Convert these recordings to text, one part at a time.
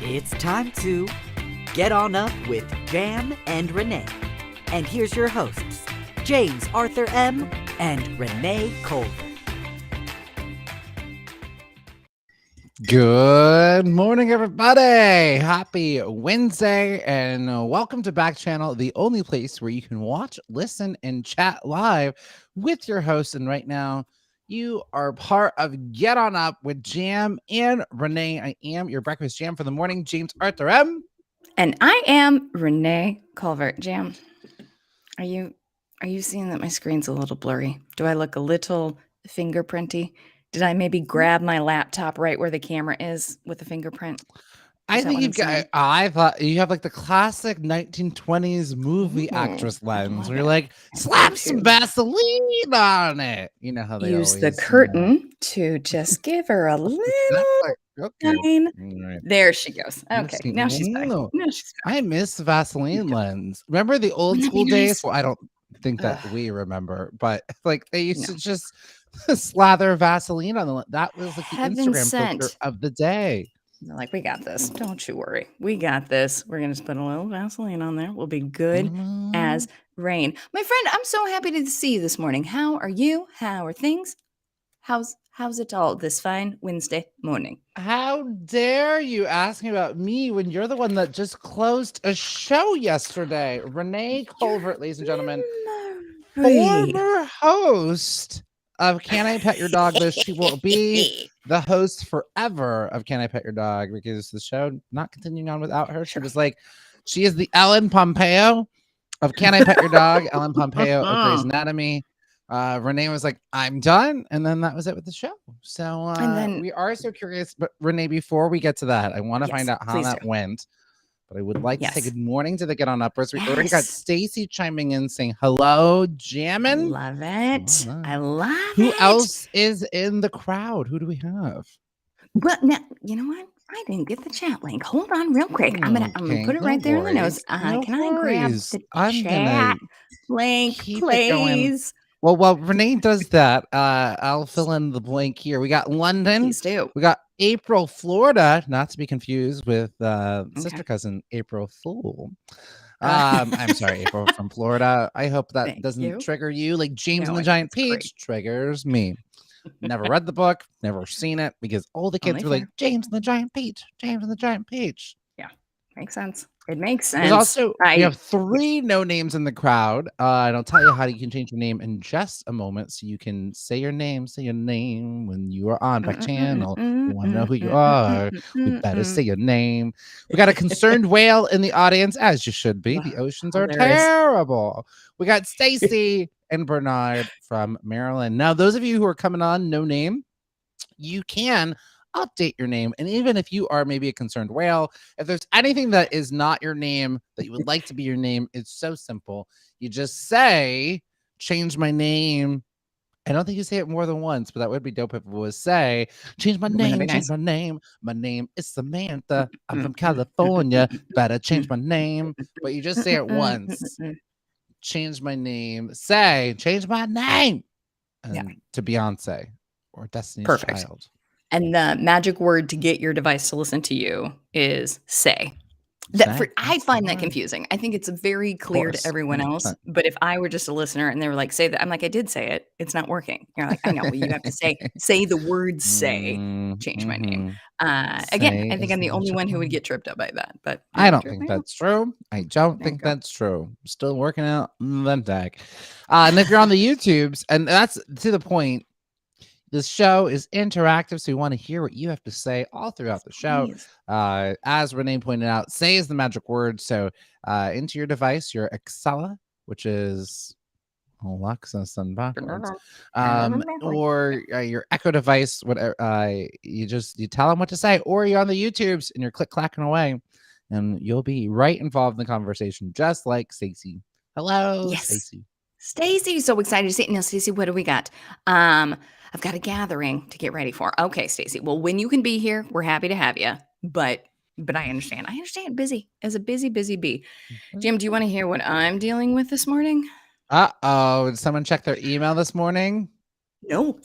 It's time to get on up with Jam and Renee. And here's your hosts, James Arthur M. and Renee Culver. Good morning, everybody. Happy Wednesday, and welcome to Backchannel, the only place where you can watch, listen, and chat live with your host. And right now, you are part of Get On Up with Jam and Renee. I am your breakfast jam for the morning, James Arthur M. And I am Renee Culver. Jam, are you seeing that my screen's a little blurry? Do I look a little fingerprinty? Did I maybe grab my laptop right where the camera is with a fingerprint? I think you've got. I thought you have like the classic 1920s movie actress lens, where you're like, slap some Vaseline on it. You know how they use always the curtain to just give her a little. Okay. Right. There she goes. Okay, now she's back. No. Now she's back. I miss Vaseline lens. Remember the old school days? Well, I don't think that we remember, but like they used to just slather Vaseline on the. That was like the Instagram picture of the day. They're like, we got this. Don't you worry. We got this. We're going to just put a little Vaseline on there. We'll be good as rain. My friend, I'm so happy to see you this morning. How are you? How are things? How's it all this fine Wednesday morning? How dare you ask me about me when you're the one that just closed a show yesterday? Renee Culver, ladies and gentlemen, former host of Can I Pet Your Dog? Though she will be the host forever of Can I Pet Your Dog, because the show not continuing on without her. She was like, she is the Ellen Pompeo of Can I Pet Your Dog? Ellen Pompeo of Grey's Anatomy. Renee was like, I'm done, and then that was it with the show. So we are so curious, but Renee, before we get to that, I want to find out how that went. But I would like to say good morning to the Get On Uppers. We already got Stacy chiming in saying hello, Jammin'. Love it. I love it. Who else is in the crowd? Who do we have? Well, now, you know what? I didn't get the chat link. Hold on real quick. I'm gonna put it right there in the notes. Can I grab the chat link, please? Well, while Renee does that, I'll fill in the blank here. We got London. Please do. We got April, Florida, not to be confused with sister cousin April Fool. I'm sorry, April from Florida. I hope that doesn't trigger you like James and the Giant Peach triggers me. Never read the book, never seen it, because all the kids were like, James and the Giant Peach, James and the Giant Peach. Yeah, makes sense. It makes sense. There's also, we have 3 no names in the crowd. And I'll tell you how you can change your name in just a moment. So you can say your name when you are on Backchannel. You want to know who you are, we better say your name. We got a concerned whale in the audience, as you should be. The oceans are terrible. We got Stacy and Bernard from Maryland. Now, those of you who are coming on no name, you can update your name. And even if you are maybe a concerned whale, if there's anything that is not your name that you would like to be your name, it's so simple. You just say, change my name. I don't think you say it more than once, but that would be dope if it was say, change my name, change my name. My name is Samantha. I'm from California. Better change my name. But you just say it once. Change my name. Say, change my name. And to Beyonce or Destiny's Child. And the magic word to get your device to listen to you is say. I find that confusing. I think it's very clear to everyone else. But if I were just a listener and they were like, say that, I'm like, I did say it. It's not working. You're like, I know. Well, you have to say the word say, change my name. Again, I think I'm the only one who would get tripped up by that. But I don't think that's true. I don't think that's true. I'm still working out the deck. And if you're on the YouTubes, and that's to the point, this show is interactive, so we want to hear what you have to say all throughout the show. As Renee pointed out, say is the magic word. So into your device, your Alexa, which is Alexa done backwards, or your Echo device, whatever. You tell them what to say, or you're on the YouTubes and you're clacking away, and you'll be right involved in the conversation, just like Stacy. Hello, Stacy. Stacy, so excited to see it. Now, Stacy, what do we got? I've got a gathering to get ready for. Okay, Stacy. Well, when you can be here, we're happy to have you. But I understand. I understand. Busy as a busy bee. Jim, do you want to hear what I'm dealing with this morning? Did someone check their email this morning? No,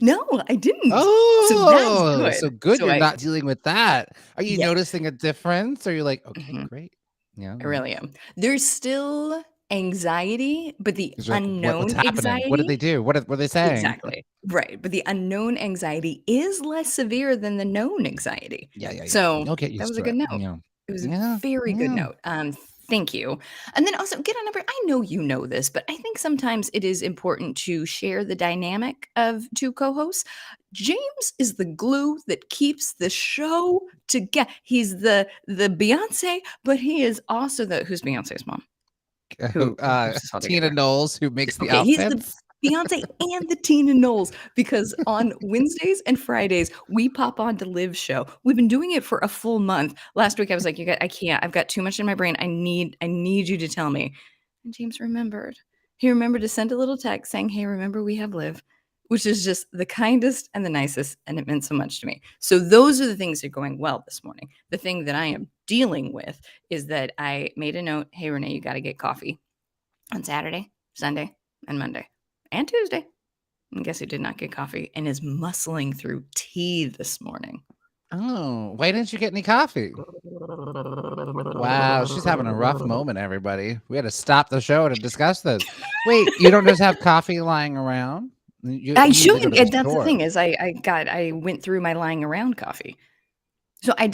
I didn't. So that's Oh, good. so good So you're I not dealing with that. Are you Yes. noticing a difference? Or you're like, "Okay, Mhm. great." Yeah, I yeah. really am. There's still anxiety, but the 'Cause you're like, what's unknown happening? What did they anxiety do? What are they saying?" exactly. Right, but the unknown anxiety is less severe than the known anxiety. Yeah, yeah, yeah. So, You'll get that used was a to good it. note. Yeah. It was a Yeah, very good yeah. note. Thank you. And then also get on number I know you know this, but I think sometimes it is important to share the dynamic of 2 co-hosts. James is the glue that keeps the show together. He's the Beyoncé, but he is also the who's Beyoncé's mom? Who keeps this all Tina together? Knowles, who makes the Okay, he's the outfits. Beyoncé and the Tina Knowles because on Wednesdays and Fridays, we pop on to Liv's show. We've been doing it for a full month. Last week, I was like, I can't. I've got too much in my brain. I need you to tell me." And James remembered. He remembered to send a little text saying, "Hey, remember we have Liv," which is just the kindest and the nicest, and it meant so much to me. So those are the things that are going well this morning. The thing that I am dealing with is that I made a note, "Hey, Renee, you got to get coffee on Saturday, Sunday, and Monday, and Tuesday." And guess who did not get coffee and is muscling through tea this morning? Oh, why didn't you get any coffee? Wow, she's having a rough moment, everybody. We had to stop the show to discuss this. Wait, you don't just have coffee lying around? I You need to should. go to the And that's the store. thing is I went through my lying around coffee. So I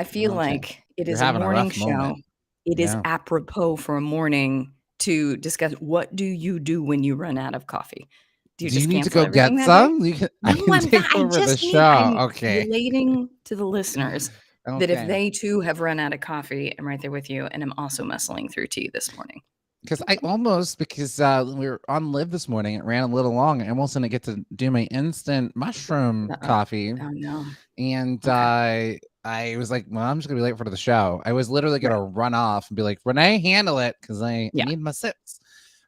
feel Okay. like it You're is a having a morning rough show. moment. It is Yeah. apropos for a morning to discuss what do you do when you run out of coffee? Do you Do you just need to cancel go everything get that day? some? I No, can take I over the just need show. I'm Okay. relating to the listeners that if Okay. they too have run out of coffee, I'm right there with you, and I'm also muscling through tea this morning. Because we were on live this morning, it ran a little long. I almost didn't get to do my instant mushroom Uh-oh. coffee. Oh, no. And Okay. I was like, well, I'm just gonna be late for the show. I was literally Right. gonna run off and be like, Renee, handle it, because I Yeah. need my sips.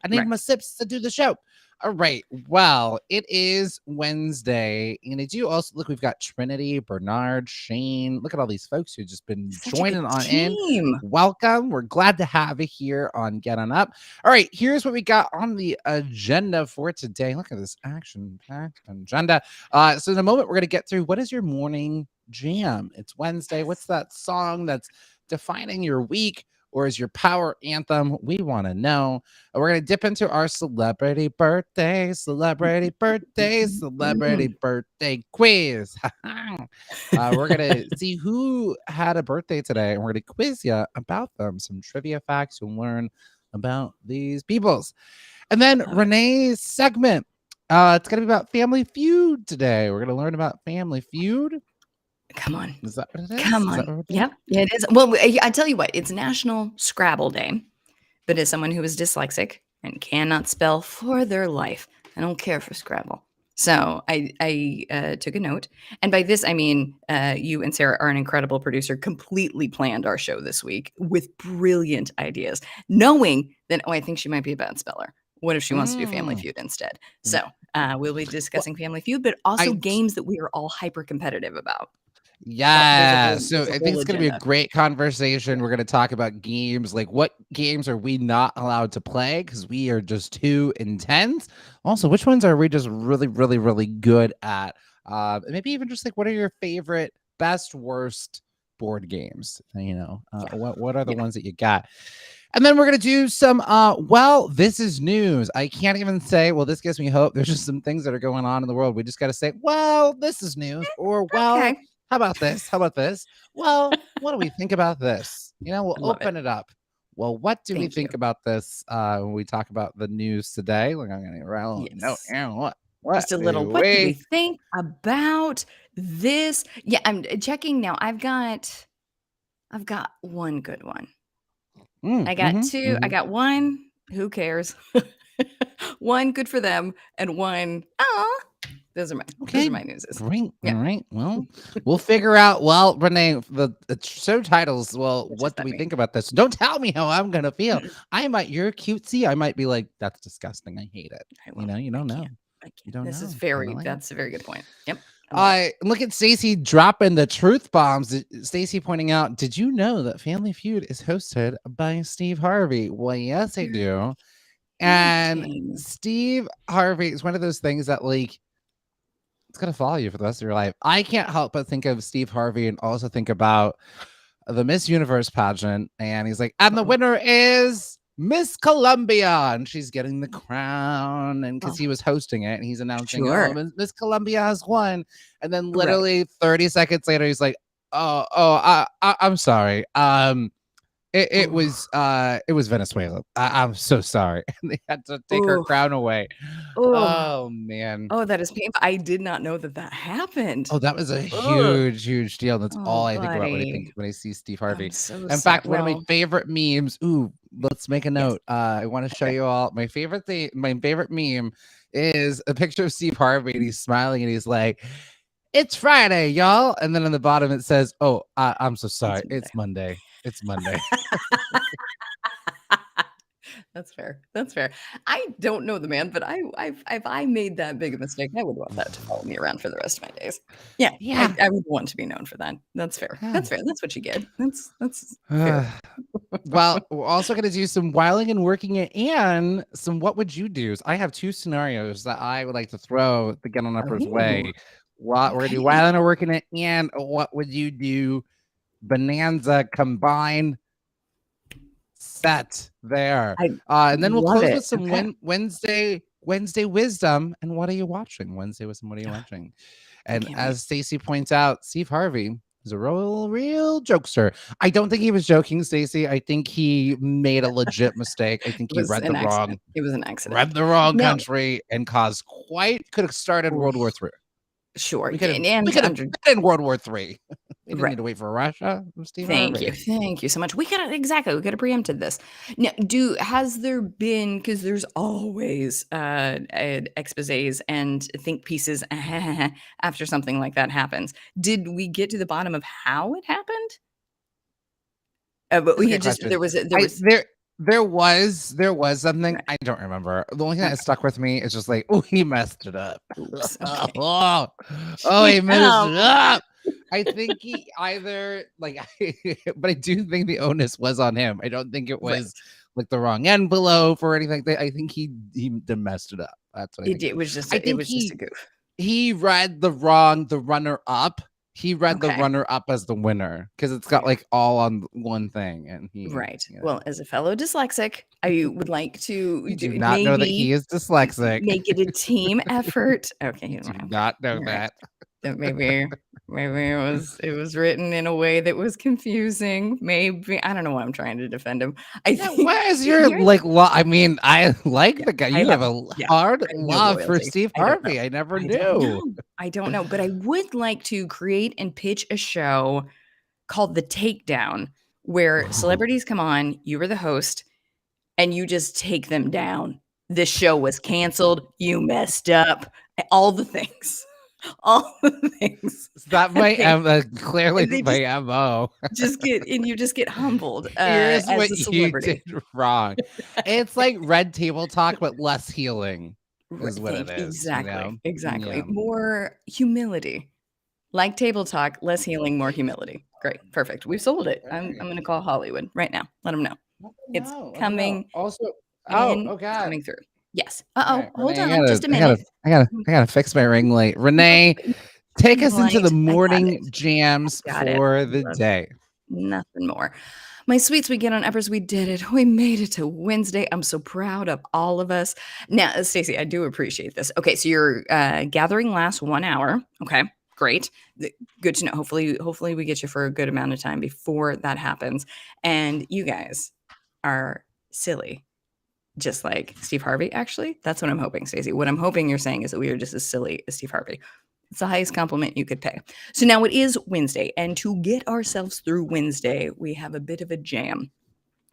I need Right. my sips to do the show. All right. Well, it is Wednesday, and I do also look. We've got Trinity, Bernard, Shane. Look at all these folks who've just been Such a good joining on in. team. Welcome. We're glad to have you here on Get On Up. All right. Here's what we got on the agenda for today. Look at this action-packed agenda. So in a moment, we're gonna get through what is your morning jam. It's Wednesday. What's Yes. that song that's defining your week? Or is your power anthem? We want to know. We're going to dip into our celebrity birthday quiz. We're going to see who had a birthday today, and we're going to quiz you about them. Some trivia facts you'll learn about these peoples. And then Love it. Renee's segment. It's going to be about Family Feud today. We're going to learn about Family Feud. Come on. Is that what it is? Come Is that on. what we're doing? Yep. Yeah, it is. Well, I tell you what, it's National Scrabble Day. But as someone who is dyslexic and cannot spell for their life, I don't care for Scrabble. So I took a note. And by this, I mean you and Sarah are an incredible producer, completely planned our show this week with brilliant ideas, knowing that, I think she might be a bad speller. What if she wants to do Family Mm. Feud instead? So we'll be Well, discussing Family Feud, but also I games that we are all hyper competitive about. So Yeah. So there's a I think whole it's going to be a agenda. great conversation. We're going to talk about games, like what games are we not allowed to play because we are just too intense. Also, which ones are we just really, really, really good at? Maybe even just like what are your favorite, best, worst board games? Yeah. What are the Yeah. ones that you got? And then we're gonna do some this is news. I can't even say, well, this gives me hope. There's just some things that are going on in the world. We just gotta say, well, this is news, or Okay. how about this? How about this? Well, what do we think about this? We'll Love it. open it up. Well, what do we Thank you. think about this when we talk about the news today? Look, I'm gonna write a little note. Yes. What Just a little, do what do we we? think about this? Yeah, I'm checking now. I've got one good one. I got two. I Mm-hmm. got one. Who cares? One good for them, and one. Oh, those are Okay, my newses. great. All Yeah. right. Well, we'll figure out. Well, Renee, the show titles. Well, What does what do that we mean? think about this? Don't tell me how I'm gonna feel. You're cutesy. I might be like, that's disgusting. I hate it. I will. You I don't know. can't. I You can't. don't This is know. very. Really? That's a very good point. Yep. I love it. I look at Stacy dropping the truth bombs. Stacy pointing out, did you know that Family Feud is hosted by Steve Harvey? Well, yes, I You're do. And joking. Steve Harvey is one of those things that, like, it's gonna follow you for the rest of your life. I can't help but think of Steve Harvey and also think about the Miss Universe pageant, and he's like, and the winner is Miss Columbia, and she's getting the crown, and because he was hosting it, and he's announcing, oh, Miss Columbia has won, and then literally 30 seconds later, he's like, I'm sorry, it was Venezuela. I'm so sorry, and they had to take her crown away. Oh man. Oh, that is painful. I did not know that happened. Oh, that was a huge deal. That's all I think about when I see Steve Harvey. In fact, one of my favorite memes. Ooh, let's make a note. I want to show you all my favorite thing. My favorite meme is a picture of Steve Harvey, and he's smiling, and he's like, "It's Friday, y'all," and then on the bottom it says, "Oh, I'm so sorry. It's Monday. It's Monday." That's fair. That's fair. I don't know the man, but if I made that big a mistake, I would want that to follow me around for the rest of my days. Yeah. I would want to be known for that. That's fair. That's fair. That's what you get. That's fair. Well, we're also going to do some whiling and working it and some what would you do's. I have 2 scenarios that I would like to throw to get on Upper's way. We're going to do whiling or working it and what would you do bonanza combined set there. And then we'll close with some Wednesday wisdom. And what are you watching? Wednesday wisdom. What are you watching? And as Stacey points out, Steve Harvey is a real jokester. I don't think he was joking, Stacey. I think he made a legit mistake. I think he read the wrong. It was an accident. Read the wrong country and caused could have started World War III. Sure. We could have been in World War III. We didn't need to wait for Russia. Thank you so much. We could have preempted this. Now, has there been, because there's always exposés and think pieces after something like that happens. Did we get to the bottom of how it happened? But we had just there was something I don't remember. The only thing that stuck with me is just like, oh, he messed it up. Oops, okay. He messed it up. I think he either but I do think the onus was on him. I don't think it was like the wrong envelope or anything like that. I think he messed it up. That's what I think. It was just a goof. He read the runner up. He read the runner up as the winner because it's got like all on one thing, and he Well, as a fellow dyslexic, I would like to do not know that he is dyslexic. Make it a team effort. Okay, you do not know that. Maybe it was written in a way that was confusing. Maybe I don't know why I'm trying to defend him. Why is your I mean, I like the guy. You have a hard love for Steve Harvey. I never knew. I don't know, but I would like to create and pitch a show called The Takedown, where celebrities come on. You are the host, and you just take them down. This show was canceled. You messed up. All the things. All the things. That clearly my MO. You just get humbled. Here's as what a celebrity. You did wrong. It's like Red Table Talk, but less healing. Is what it is. Exactly. You know? Exactly. Yeah. More humility. Like Table Talk, less healing, more humility. Great. Perfect. We've sold it. I'm going to call Hollywood right now. Let them know. It's coming. Also, God. Coming through. Yes. Right, hold on just a minute. I gotta fix my ring light. Renee, take us into the morning jams for the day. Nothing more. My sweets, we get on Uppers. We did it. We made it to Wednesday. I'm so proud of all of us. Now, Stacey, I do appreciate this. Okay, so your gathering lasts 1 hour. Okay, great. Good to know. Hopefully we get you for a good amount of time before that happens. And you guys are silly. Just like Steve Harvey, actually. That's what I'm hoping, Stacey. What I'm hoping you're saying is that we are just as silly as Steve Harvey. It's the highest compliment you could pay. So now it is Wednesday, and to get ourselves through Wednesday, we have a bit of a jam.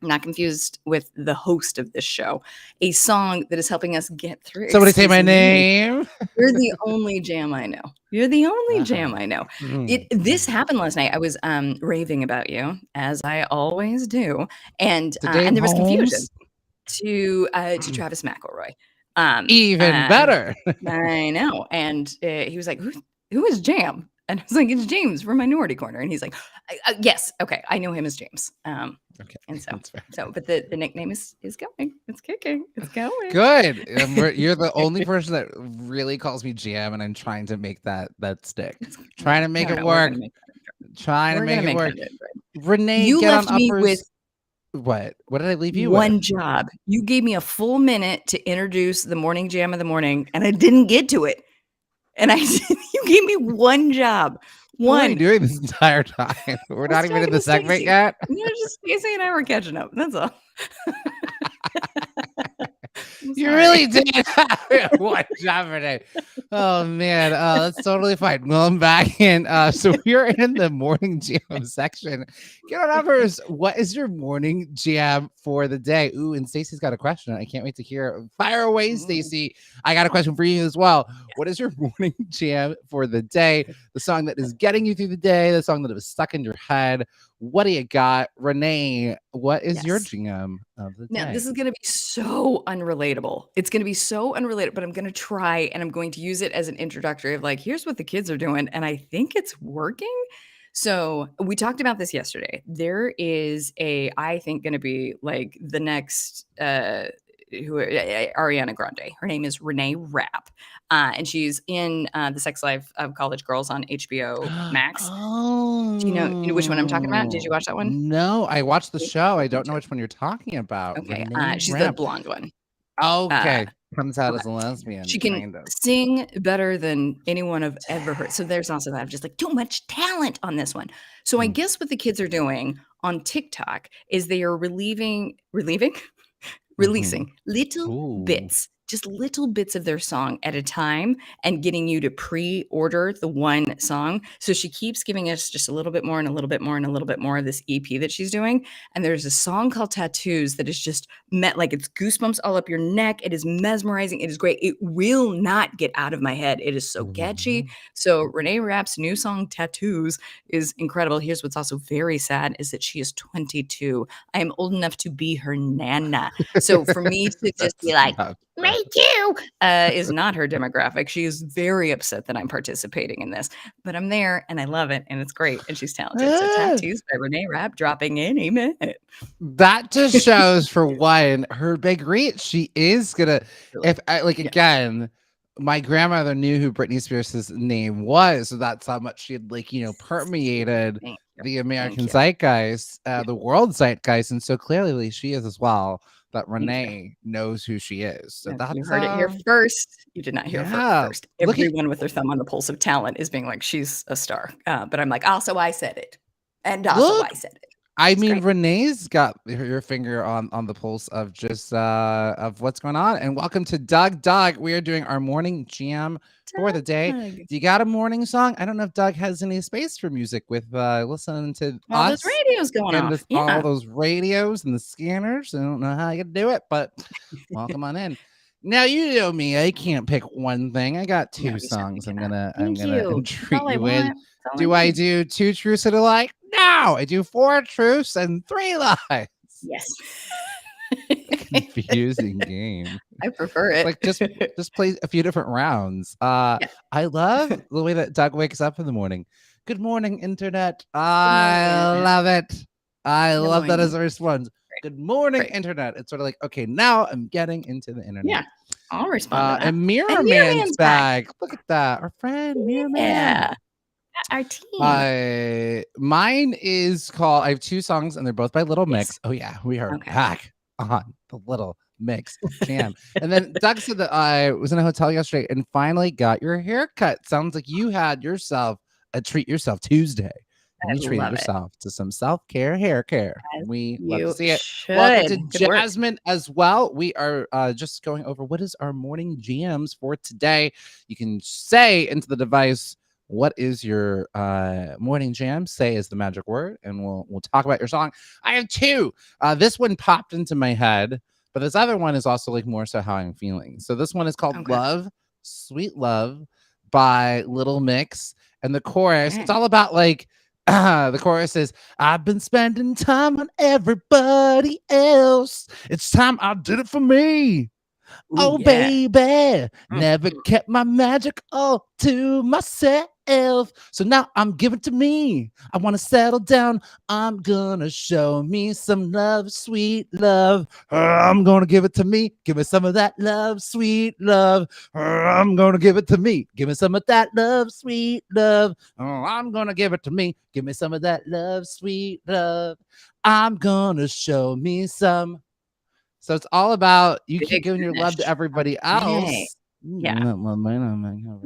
Not confused with the host of this show. A song that is helping us get through. Somebody say my name. You're the only jam I know. You're the only jam I know. This happened last night. I was raving about you, as I always do, and there was confusion. To Travis McElroy. Even better. I know. And he was like, who is Jam? And I was like, it's James from Minority Corner. And he's like, yes, okay, I know him as James. Okay. And but the nickname is going. It's kicking. It's going. Good. You're the only person that really calls me Jam, and I'm trying to make that stick. Trying to make it work. Trying to make it work. Renee, you get left on me uppers. with What did I leave you one with? job. You gave me a full minute to introduce the morning jam of the morning, and I didn't get to it. And I said, you gave me one job. What are you doing this entire time? We're not even in the segment yet. No, just Stacey and I were catching up. That's all. You really did one job today. Oh man, that's totally fine. Well, I'm back in. So we're in the morning jam section. Get on uppers. What is your morning jam for the day? Ooh, and Stacey's got a question. I can't wait to hear. Fire away, Stacey. I got a question for you as well. What is your morning jam for the day? The song that is getting you through the day. The song that was stuck in your head. What do you got, Renee? What is your jam of the day? Now, this is going to be so unrelatable. It's going to be so unrelated, but I'm going to try, and I'm going to use it as an introductory of like, here's what the kids are doing, and I think it's working. So we talked about this yesterday. There is I think going to be like the next Ariana Grande. Her name is Renee Rapp, and she's in The Sex Life of College Girls on HBO Max. Oh, do you know which one I'm talking about? Did you watch that one? No, I watched the show. I don't know which one you're talking about. Okay, she's the blonde one. Okay, comes out as a lesbian. She can sing better than anyone I've ever heard. So there's also that. I'm just like, too much talent on this one. So I guess what the kids are doing on TikTok is they are releasing little bits, just little bits of their song at a time, and getting you to pre-order the one song. So she keeps giving us just a little bit more and a little bit more and a little bit more of this EP that she's doing. And there's a song called Tattoos that is just like it's goosebumps all up your neck. It is mesmerizing. It is great. It will not get out of my head. It is so catchy. So Renee Rapp's new song Tattoos is incredible. Here's what's also very sad is that she is 22. I am old enough to be her nana. So for me to just be like, me too, is not her demographic. She is very upset that I'm participating in this, but I'm there and I love it and it's great and she's talented. So Tattoos by Renee Rapp dropping any minute. That just shows for one her big reach. She is gonna, again, my grandmother knew who Britney Spears' name was, so that's how much she had permeated the American zeitgeist, the world zeitgeist, and so clearly she is as well. That Renee knows who she is. So that's, you heard it here first. You did not hear it first. Everyone with their thumb on the pulse of talent is being like, she's a star. But I'm like, also I said it. And also I said it. I mean, great. Renee's got your finger on the pulse of just of what's going on. And welcome to Doug. We are doing our morning jam for the day. Do you got a morning song? I don't know if Doug has any space for music with listening to all those radios going on. All those radios and the scanners. I don't know how you can do it, but welcome on in. Now you know me. I can't pick one thing. I got two songs. I'm gonna treat you with. Do I do 2 truths and a lie? No, I do 4 truths and 3 lies. Yes. Confusing game. I prefer it. Like just play a few different rounds. I love the way that Doug wakes up in the morning. Good morning, internet. I love it. I love that as a response. Good morning, internet. It's sort of like, okay, now I'm getting into the internet. Yeah, I'll respond to that. And Mirror Man's back. Look at that. Our friend Mirror Man. Yeah. Our team. Mine is called, I have 2 songs and they're both by Little Mix. Oh yeah, we are back on the Little Mix jam. And then Doug said that I was in a hotel yesterday and finally got your haircut. Sounds like you had yourself a treat yourself Tuesday. And you treated yourself to some self-care hair care. We love to see it. Welcome to Jasmine as well. We are just going over what is our morning jams for today. You can say into the device, what is your morning jam? Say is the magic word, and we'll talk about your song. I have 2. This one popped into my head, but this other one is also more so how I'm feeling. So this one is called Love, Sweet Love by Little Mix. And the chorus, it's all about the chorus is, I've been spending time on everybody else. It's time I did it for me. Ooh, Oh, yeah. baby, never kept my magic all to myself. So now I'm giving to me. I want to settle down. I'm gonna show me some love, sweet love. I'm gonna give it to me. Give me some of that love, sweet love. I'm gonna give it to me. Give me some of that love, sweet love. I'm gonna give it to me. Give me some of that love, sweet love. I'm gonna show me some. So it's all about you keep Big giving your love to finish. everybody Okay. else. Yeah. What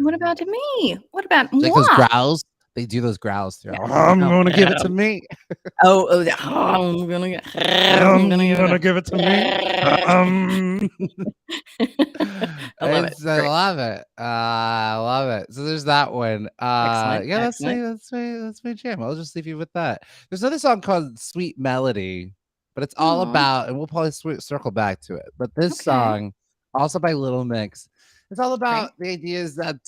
Like about me? What about those moi? growls. They do those growls throughout. Yeah. I'm Oh, gonna give it to me. I'm gonna get I'm gonna I'm give it gonna give it to me. Um, I love it. I Great. love it. I love it. So there's that one. Excellent. Yeah, Excellent. that's my jam. I'll just leave you with that. There's another song called Sweet Melody, but it's all Aw, about, and we'll probably circle back to it. But this okay. song, also by Little Mix, it's all Great. about the ideas that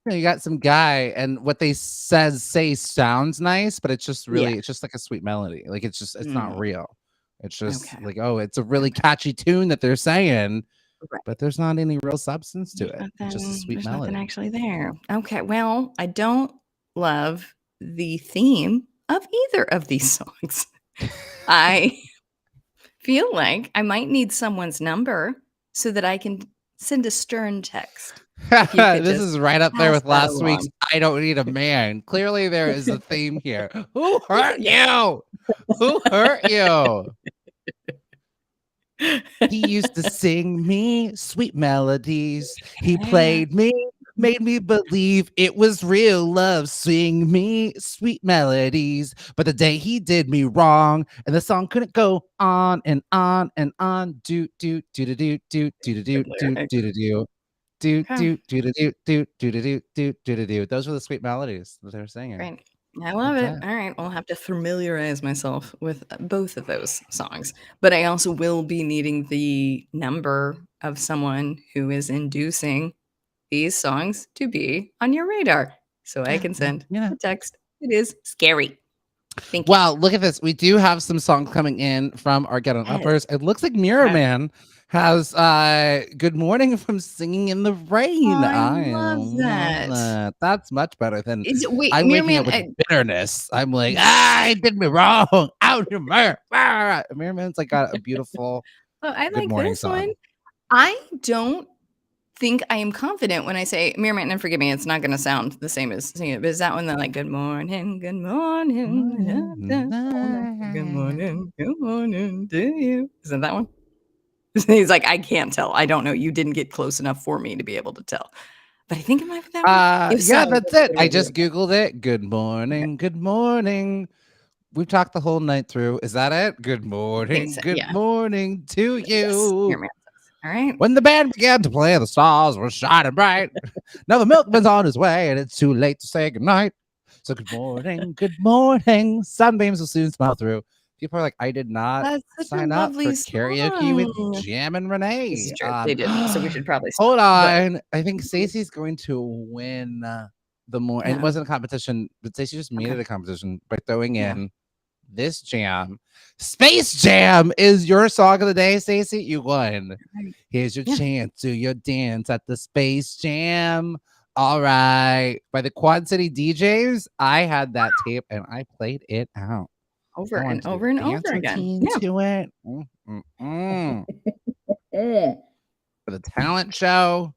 you got some guy and what they say sounds nice, but it's just Yeah. really it's just like a sweet melody. Like it's not Mm, real. It's just okay. like, oh, it's a really Okay. catchy tune that they're saying, Right. but there's not any real substance to it. It's just a sweet There's nothing melody. actually there. Okay. Well, I don't love the theme of either of these songs. I feel like I might need someone's number so that I can send a stern text. If you could This just is right up there pass with that last week's along. I don't need a man. Clearly there is a theme here. Who hurt Yeah. you? Who hurt you? He used to sing me sweet melodies. He Yeah. played me, made me believe it was real love. Sing me sweet melodies. But the day he did me wrong, and the song couldn't go on and on and on. Do do do do do do do do Good do lyrics. do do do. Do Okay. do do do do do do do do do do. Those were the sweet melodies that they were singing. Great. I love That's it. it. All right. I'll have to familiarize myself with both of those songs. But I also will be needing the number of someone who is inducing these songs to be on your radar so I can Well, send a text. It is scary. Thank you. wow, look at this. We do have some songs coming in from our Get On Yes. Uppers. It looks like Mirror Okay. Man has Good Morning from Singing in the Rain. I I love love that. that. That's much better than Is it, wait, I'm Mirror waking Man? up with bitterness. I'm like, he did me wrong. Out your mirror. Mirror Man's like got a beautiful Oh, I Good like Morning this one. song. I don't think I am confident when I say Mirror Man, and forgive me, it's not going to sound the same as singing it, but is that one that like good morning, good morning, good morning to you? Isn't that one? He's like, I can't tell. I don't know. You didn't get close enough for me to be able to tell. But I think it might be that one. If so, Yeah, that's it. I literally just do Googled it. Good okay. morning. Good morning. We've talked the whole night through. Is that it? Good I think morning. so. Good Yeah. morning to Yes. you. Mirror Man says. All right. When the band began to play, the stars were shining bright. Now the milkman's on his way, and it's too late to say goodnight. So good morning, good morning. Sunbeams will soon smile through. People are like, I did not That's such a sign up lovely for karaoke with song. Jam and This is Renee. true. They didn't. So we should probably stop. Hold But on. I think Stacey's going to win the more. And it uh-oh. wasn't a competition, but Stacey just made it a competition by throwing in this jam. Space Jam is your song of the day, Stacey. You won. Here's your chance. Do your dance at the Space Jam. All right. By the Quad City DJs, I had that tape and I played it out. Over and over and over again. Yeah. To it. For the talent show.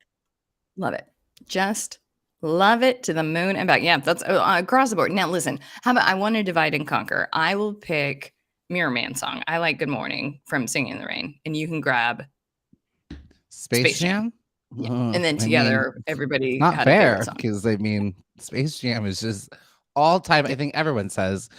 Love it. Just love it to the moon and back. Yeah, that's across the board. Now, listen, how about I want to divide and conquer? I will pick Mirror Man song. I like Good Morning from Singing in the Rain. And you can grab Space Jam? Yeah. And then together, everybody not had fair, a favorite song. because I mean, Space Jam is just all time. I think everyone says,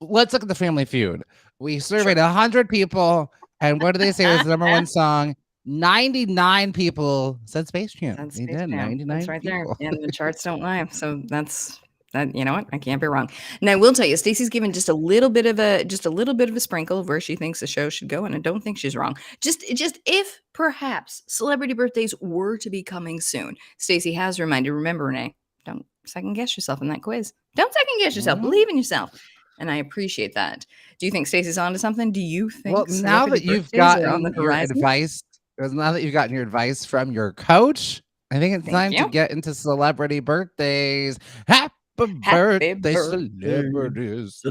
let's look at the Family Feud. We surveyed 100 people, and what do they say was the number one song? 99 people said Space Jam. They did. 99 That's right people. there. And the charts don't lie. So that's that. You know what? I can't be wrong. And I will tell you, Stacey's given just a little bit of a sprinkle of where she thinks the show should go, and I don't think she's wrong. Just if perhaps celebrity birthdays were to be coming soon, Stacey has remember, Renee, don't second guess yourself in that quiz. Don't second guess yourself. Believe in yourself. And I appreciate that. Do you think Stacey's onto something? Do you think Well, now that you've gotten on the your horizon? advice Because now that you've gotten your advice from your coach, I think it's Thank time to you. get into celebrity birthdays. Happy Happy birthday, birthday, celebrities.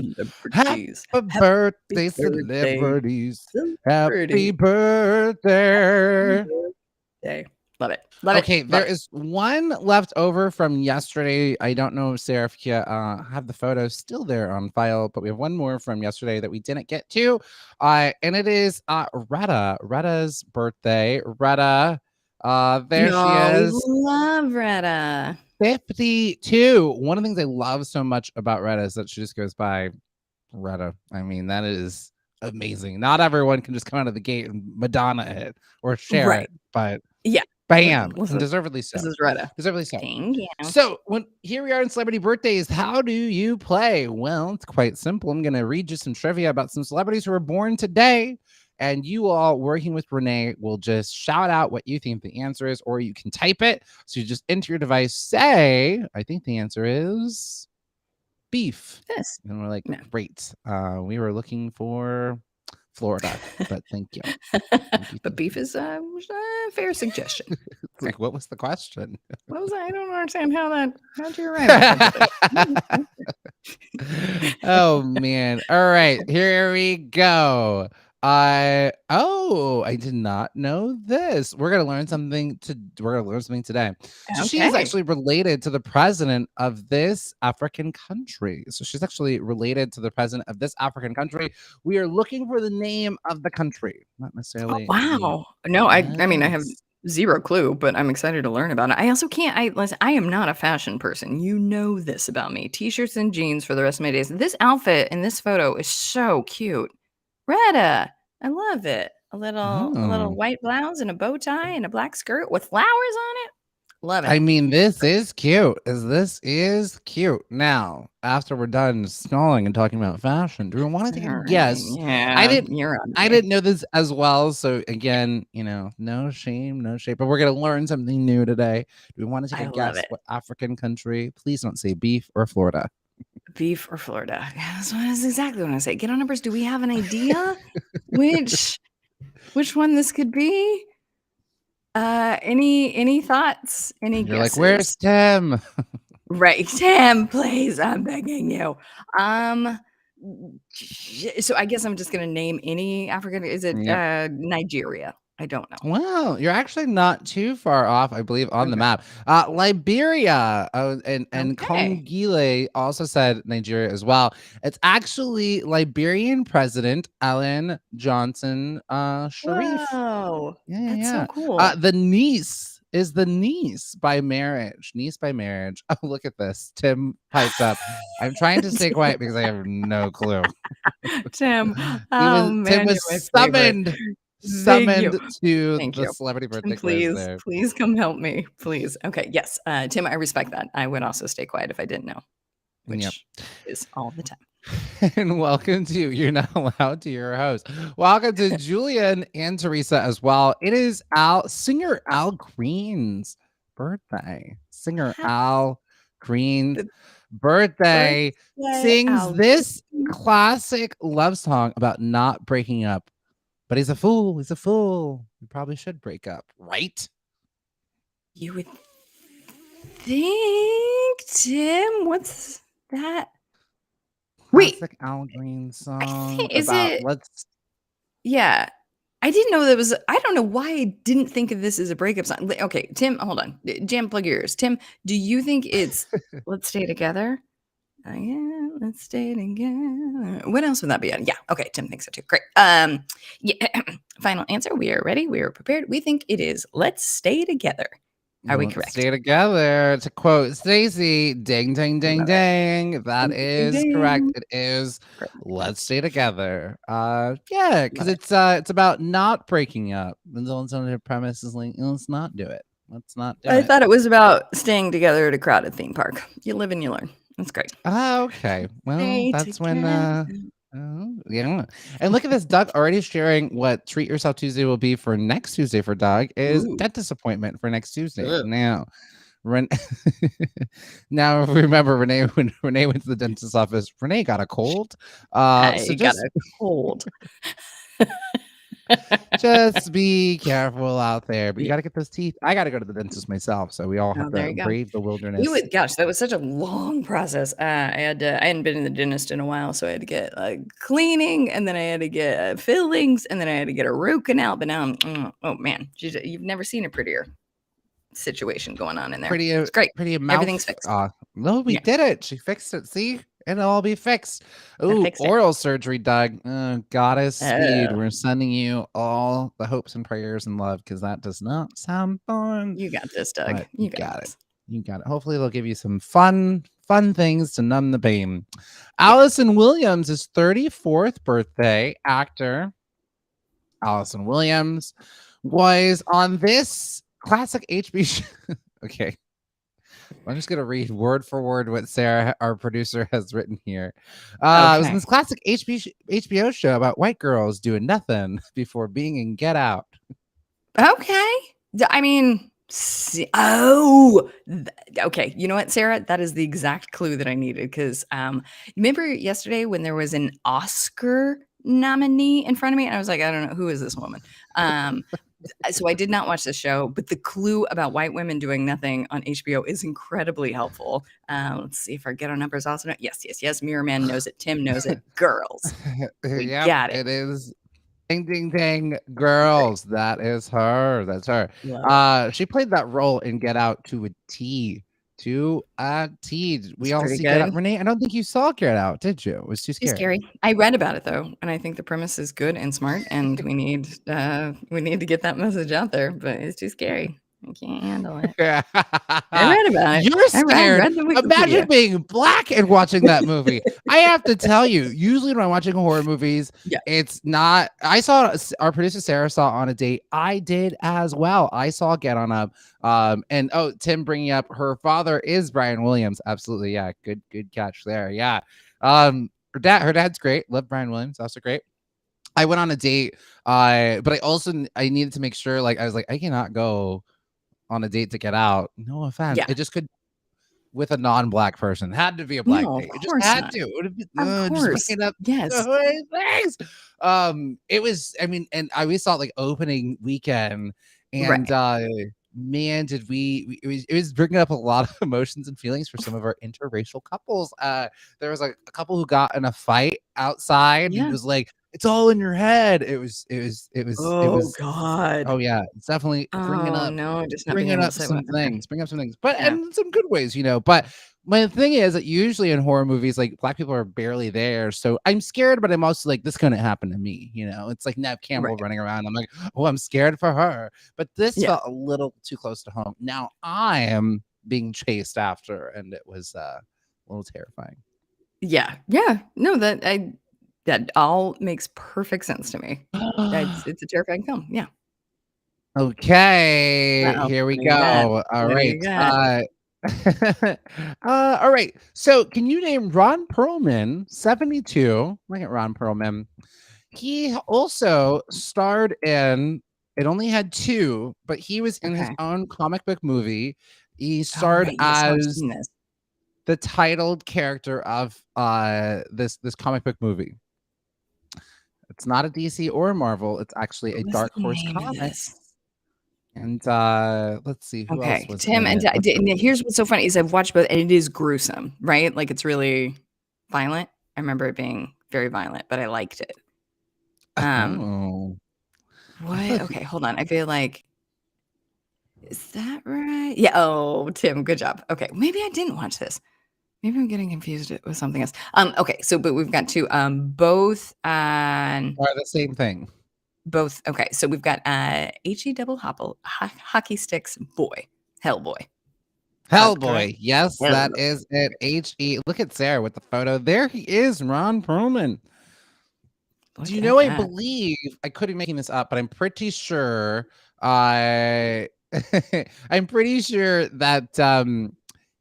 Happy celebrities. Happy birthday, birthday, celebrities. Happy celebrity. Happy birthday. birthday. Love it. Love it. Okay, Love there it. is one left over from yesterday. I don't know, Sarah, if you have the photo still there on file, but we have one more from yesterday that we didn't get to. And it is Retta's birthday. Retta, there she No, we is. love Retta. 52. One of the things I love so much about Retta is that she just goes by Retta. I mean, that is amazing. Not everyone can just come out of the gate and Madonna it or share Right. it, but Yeah. bam, Listen, and deservedly so. this is Retta. Deservedly so. Thank you. So here we are in celebrity birthdays. How do you play? Well, it's quite simple. I'm going to read you some trivia about some celebrities who were born today. And you all working with Renee will just shout out what you think the answer is, or you can type it. So you just enter your device, say, I think the answer is beef. This. And we're like, No. great. We were looking for Florida, but thank you. But beef is a fair suggestion. It's like, what was the question? What was I don't understand how'd you arrive at Oh man. All right, here we go. I did not know this. We're gonna learn something today. So she is Okay. actually related to the president of this African country. So she's actually related to the president of this African country. We are looking for the name of the country, not necessarily. Wow. No, I mean I have Yes. zero clue, but I'm excited to learn about it. I also can't listen, I am not a fashion person. You know this about me. T-shirts and jeans for the rest of my days. This outfit in this photo is so cute. Retta, I love it. A little Oh. white blouse and a bow tie and a black skirt with flowers on it. Love it. I mean, this is cute. This is cute. Now, after we're done stalling and talking about fashion, do we want to take a guess? Yeah, I didn't you're on I me. didn't know this as well. So again, no shame, no shame. But we're gonna learn something new today. Do we want to take I a love guess it. what African country? Please don't say beef or Florida. Beef or Florida? Yeah, that's exactly what I say. Get on numbers. Do we have an idea which one this could be? Any thoughts? Any You're guesses? like, where's Tim? Right, Tim, please, I'm begging you. So I guess I'm just gonna name any African. Is it Yep. Nigeria? I don't know. Well, you're actually not too far off, I believe, on the Okay. map. Liberia, and Okay. Kongile also said Nigeria as well. It's actually Liberian President Ellen Johnson Sharif. Whoa, Yeah, that's so yeah. cool. The niece is the niece by marriage. Niece by marriage. Oh, look at this. Tim piped up. I'm trying to stay quiet because I have no clue. Tim, Tim man, was you're my favorite. Thank you. to Thank the you. celebrity birthday Tim, quiz please, there. please come help me, please. Okay, yes, Tim, I respect that. I would also stay quiet if I didn't know, Yep. which is all the time. And welcome to You're Not Allowed to Your Host. Welcome to Julian and Teresa as well. It is singer Al Green's birthday. Singer Al Green's birthday sings Al this Green. classic love song about not breaking up. But he's a fool. He's a fool. We probably should break up, right? You would think, Tim, what's that? Wait, Classic Al Green I song think is about it yeah. I didn't know that was I don't know why I didn't think of this as a breakup song. Okay, Tim, hold on. Jam, plug your ears. Tim, do you think it's Let's Stay Together? Yeah, let's stay together. What else would that be on? Yeah, okay, Tim thinks so too. Great. Yeah, final answer. We are ready. We are prepared. We think it is Let's Stay Together. Are we Let's correct? stay together. To quote Stacy, ding, ding, ding, Love ding. That Ding, ding, is ding, correct. ding. It is Perfect. Let's Stay Together. Yeah, because Love it. it's about not breaking up. And the alternative premise is like, let's not do it. Let's not do I it. thought it was about staying together at a crowded theme park. You live and you learn. That's great. Okay. Well, Stay that's when together. yeah. And look at this. Doug already sharing what Treat Yourself Tuesday will be for next Tuesday for Doug is Ooh. dentist appointment for next Tuesday. Ugh. Now, now remember Renee, when Renee went to the dentist's office, Renee got a cold. I So got just a cold. Just be careful out there. But you Yeah. got to get those teeth. I got to go to the dentist myself. So we all Oh, have there to you go. brave the It wilderness. was gosh, that was such a long process. I hadn't been in the dentist in a while, so I had to get cleaning, and then I had to get fillings, and then I had to get a root canal. But now oh man, you've never seen a prettier situation going on in there. It's great. Pretty Everything's mouth. fixed. No, we Yeah, did it. She fixed it. See? It'll all be fixed. I Ooh, fixed it. oral surgery, Doug. Goddess speed. Oh, We're sending you all the hopes and prayers and love because that does not sound fun. you got this, Doug. But You you got got it. this. You got it. Hopefully, they'll give you some fun things to numb the pain. Yeah. Allison Williams' 34th birthday. Actor Allison Williams was on this classic HBO show. Okay. I'm just gonna read word for word what Sarah, our producer, has written here. It was in Okay. this classic HBO show about white girls doing nothing before being in Get Out. Okay. I mean, okay. You know what, Sarah? That is the exact clue that I needed because remember yesterday when there was an Oscar nominee in front of me, and I was like, I don't know who is this woman. So I did not watch the show, but the clue about white women doing nothing on HBO is incredibly helpful. Let's see if our Get On numbers also know. Yes. Mirror Man knows it. Tim knows it. Girls, we Yep, got it. it is. Ding, ding, ding. Girls. That is her. That's her. She played that role in Get Out to a T. To a T. We It's all pretty see Get Out. good. Renee, I don't think you saw Get Out, did you? It was too It's scary. scary. I read about it though, and I think the premise is good and smart, and we need to get that message out there. But it's too scary. I can't handle it. I read about it. You're I scared. read the Imagine Wikipedia. being black and watching that movie. I have to tell you, usually when I'm watching horror movies, Yeah. it's not. I saw our producer Sarah saw On a Date. I did as well. I saw Get On Up. And Tim bringing up her father is Brian Williams. Absolutely, yeah. Good catch there. Yeah. Her dad's great. Love Brian Williams. Also great. I went on a date, but I needed to make sure. Like I was like, I cannot go on a date to Get Out. No offense. Yeah. It just could with a non-black person. Had to be a black No, date. of It just course had not. to. It would have been Of just course. bringing up Yes. the things. It was, I mean, and we saw it like opening weekend, and man, did it was bringing up a lot of emotions and feelings for some of our interracial couples. There was like a couple who got in a fight outside. Yeah. It was like, it's all in your head. It was Oh God. oh yeah, it's definitely bringing up no, just not being able to say some what. Okay. things, bring up some things, but Yeah. in some good ways, But my thing is that usually in horror movies, like black people are barely there, so I'm scared, but I'm also like, this couldn't happen to me. It's like Nev Campbell Right. running around. I'm like, oh, I'm scared for her, but this Yeah. felt a little too close to home. Now I am being chased after, and it was a little terrifying. Yeah. No, that all makes perfect sense to me. It's a terrifying film. Yeah. Okay, Uh-oh. here we What do you got? go. All What do you right. got? All right. So, can you name Ron Perlman, 72? Look at Ron Perlman. He also starred in, it only had 2, but he was in his Okay. own comic book movie. He Oh, starred right. Yes, I've as seen this. the titled character of this comic book movie. It's not a DC or a Marvel. It's actually a What was Dark the Horse name of comic. this? And let's see who else Okay, was Tim, in and it. here's what's so funny is I've watched both, and it is gruesome, right? Like it's really violent. I remember it being very violent, but I liked it. Oh. What? Okay, hold on. I feel like, is that right? Yeah. Oh, Tim, good job. Okay, maybe I didn't watch this. Maybe I'm getting confused with something else. Okay, so but we've got 2, both on Are the same thing. both. Okay, so we've got HE double hockey sticks boy, Hellboy. Hellboy. Yes, that Hellboy. is it. HE. Look at Sarah with the photo. There he is, Ron Perlman. Look Do you at know, I that. believe, I could be making this up, but I'm pretty sure I'm pretty sure that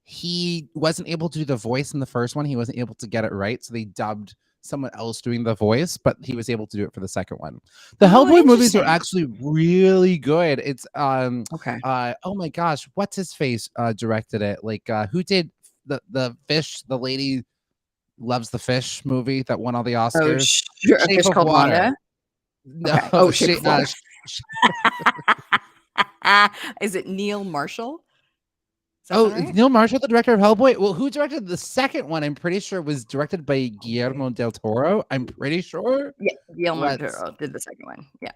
he wasn't able to do the voice in the first one. He wasn't able to get it right, so they dubbed someone else doing the voice, but he was able to do it for the second one. The Hellboy movies are interesting. actually really good. It's Okay. oh my gosh, what's his face directed it? Like who did the fish, the lady loves the fish movie that won all the Oh, Oscars? sure. A Shape Fish of Called Water. Wanda? No, Okay. Oh, she, Chick-fil-A. sh Is it Neil Marshall? Does that Oh, sound is right? Neil Marshall the director of Hellboy? Well, who directed the second one? I'm pretty sure was directed by Okay. Guillermo del Toro. I'm pretty sure. Yeah, Guillermo del Let's Toro did the second one. Yeah,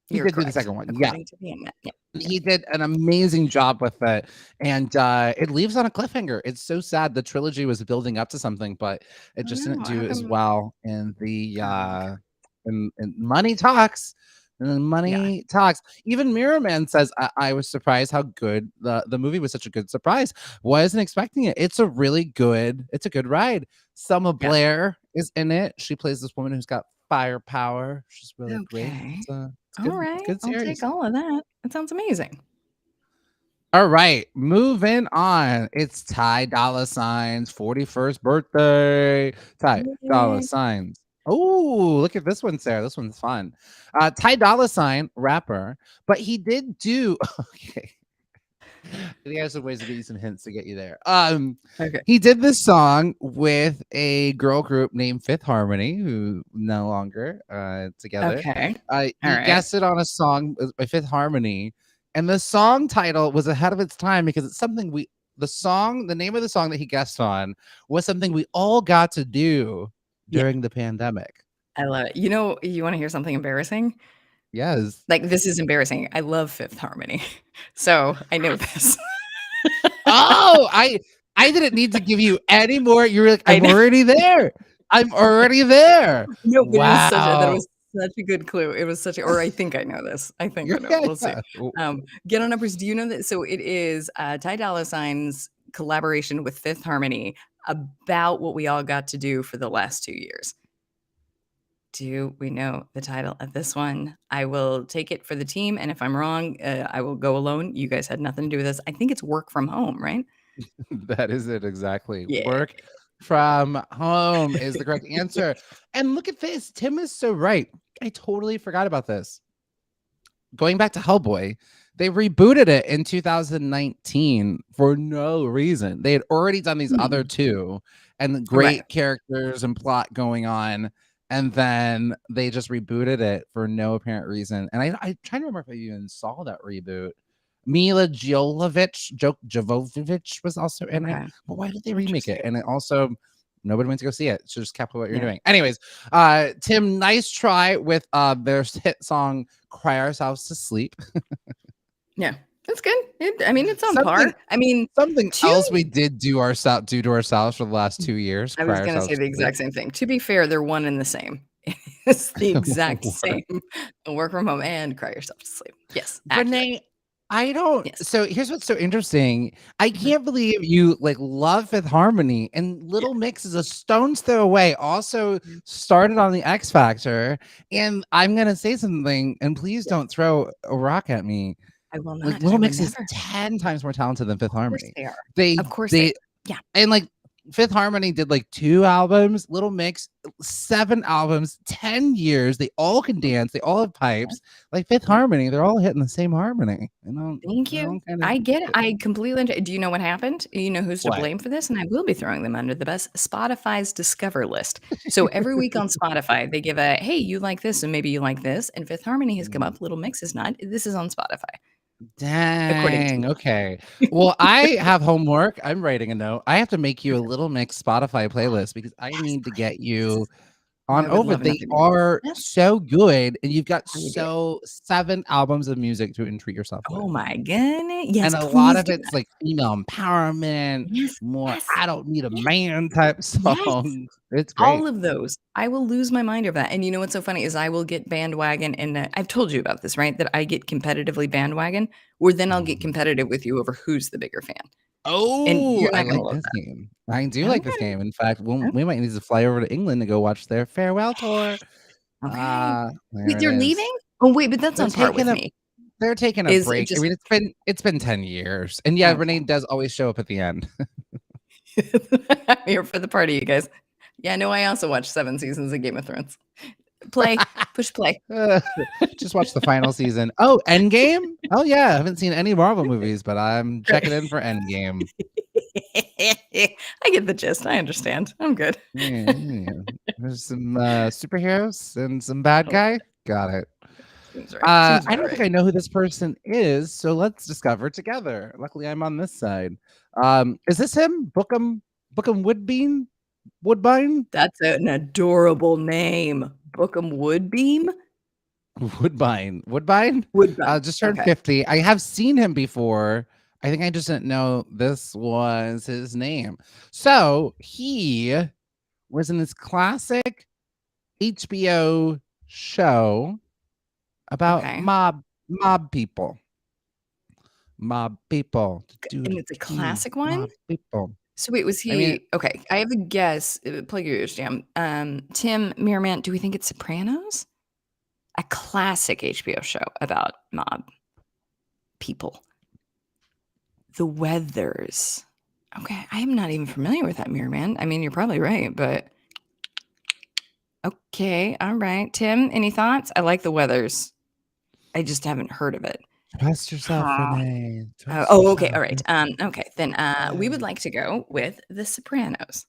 He you're did do the correct, second one. Yeah. according to the internet. Yeah, yeah. He did an amazing job with it, and it leaves on a cliffhanger. It's so sad. The trilogy was building up to something, but it Oh, just no, didn't how do as come well. And the oh, okay. and money talks, and then Yeah, money talks. Even Mirror Man says, I was surprised how good the movie was. Such a good surprise. Wasn't expecting it. It's a really good. It's a good ride. Selma yeah. Blair is in it. She plays this woman who's got firepower. She's really great. Okay. It's good. It's a Alright, good I'll take series. all of that. That sounds amazing. All right, moving on. It's Ty Dolla Sign's 41st birthday. Ty Dolla Yay. Signs. Oh, look at this one, Sarah. This one's fun. Ty Dolla Sign, rapper, but he did do okay. I think I have some ways to give you some hints to get you there. Okay. He did this song with a girl group named Fifth Harmony, who no longer together. Okay. He Alright. guested on a song by Fifth Harmony, and the song title was ahead of its time because it's something the name of the song that he guessed on was something we all got to do Yeah, during the pandemic. I love it. You wanna hear something embarrassing? Yes. Like, this is embarrassing. I love Fifth Harmony, so I know this. Oh, I didn't need to give you any more. You were like, I I'm know. already there. I'm already there. No, but that Wow. was such a good clue. It was such a or I think I know this. I think I know. We'll see. Yeah. Get on Uppers, do you know that so it is, Ty Dolla Sign's collaboration with Fifth Harmony about what we all got to do for the last 2 years. Do we know the title of this one? I will take it for the team, and if I'm wrong, I will go alone. You guys had nothing to do with this. I think it's Work From Home, right? That is it exactly. Yeah. Work from home is the correct answer. And look at this. Tim is so right. I totally forgot about this. Going back to Hellboy, they rebooted it in 2019 for no reason. They had already done these other Hmm. two and Right. great characters and plot going on. And then they just rebooted it for no apparent reason. And I trying to remember if I even saw that reboot. Mila Jovovich was also in it. Okay. But why did they remake it? Interesting. And it also nobody went to go see it. So just kept what you're Yeah. doing. Anyways, Tim, nice try with their hit song Cry Ourselves to Sleep. Yeah. That's good. I mean, it's on Something par. I mean, something 2 else we did do to ourselves for the last 2 years. I Cry was gonna say ourselves the to sleep. exact same thing. To be fair, they're one and the same. It's the exact same. Work from home and cry yourself to sleep. Yes, accurate. Renee, I don't. Yes. So here's what's so interesting. I Mhm. can't believe you like love Fifth Harmony and Yeah. Little Mix is a stone's throw away. Also Yeah. started on the X Factor. And I'm gonna say something, and please Yes. don't throw a rock at me. I will Like not. I Little would Mix is never. 10 times more talented than Of Fifth course Harmony. they are. They Of course they they are. Yeah. and like Fifth Harmony did like 2 albums, Little Mix 7 albums, 10 years. They all can dance, they all have Yeah. pipes. Like Fifth Yeah. Harmony, they're all hitting the same harmony. Thank I you. don't kind of I get it. get it. I completely do you know what happened? You know who's to What? blame for this? And I will be throwing them under the bus. Spotify's Discover list. So every week on Spotify, they give a, "Hey, you like this, and maybe you like this." And Fifth Harmony has come Mm. up. Little Mix is not. This is on Spotify, according to Dang, me. okay. Well, I have homework. I'm writing a note. I have to make you a Little Mix Spotify playlist because I Yes, need to get please. you Oh, on I would over. love They nothing more. are Yes, so good, and you've got I do. 7 albums of music to entreat yourself with. Oh my goodness. Yes, And a lot please of do it's that. like female empowerment, Yes, more yes, I don't need a yes, man type yes. songs. It's All great. of those. I will lose my mind over that, and you know what's so funny is I will get bandwagon and, I've told you about this, right? That I get competitively bandwagon, or then I'll get Mhm. competitive with you over who's the bigger fan, and Oh, you're I not gonna like love this that. game. I do like this Okay, game. In fact, okay, we might need to fly over to England to go watch their farewell tour. okay. There Wait, it they're is. leaving? Oh, wait, but that's They're on par with taking a me. they're taking a Is it break. I just mean, it's been 10 years. And yeah, Renee okay. does always show up at the end. I'm here for the party, you guys. Yeah, no, I also watched 7 seasons of Game of Thrones. Play, push play. Uh, just watch the final season. Oh, Endgame? Oh yeah, I haven't seen any Marvel movies, but I'm Right. checking in for Endgame. I get the gist, I understand. I'm good. Yeah, yeah. There's some superheroes and some bad Oh, guy. Got it. Seems right. Seems I about don't think right. I know who this person is, so let's discover together. Luckily, I'm on this side. Is this him? Bookham Woodbine? That's an adorable name. Bookham Woodbeam? Woodbine? Woodbine. Just turned Okay. 50. I have seen him before. I think I just didn't know this was his name. So he was in this classic HBO show about Okay. mob people. Mob people. And it's a classic one? Mob people. So wait, was I mean, he okay? I have a guess. Plug your ears, Jam. Tim Mirman, do we think it's Sopranos? A classic HBO show about mob people. The Weathers. Okay, I am not even familiar with that, Mirman. I mean, you're probably right, but okay, all right. Tim, any thoughts? I like The Weathers. I just haven't heard of it. trust yourself, Huh. Renee. Trust Oh, okay, all yourself. right. Okay, then we would Yeah. like to go with The Sopranos.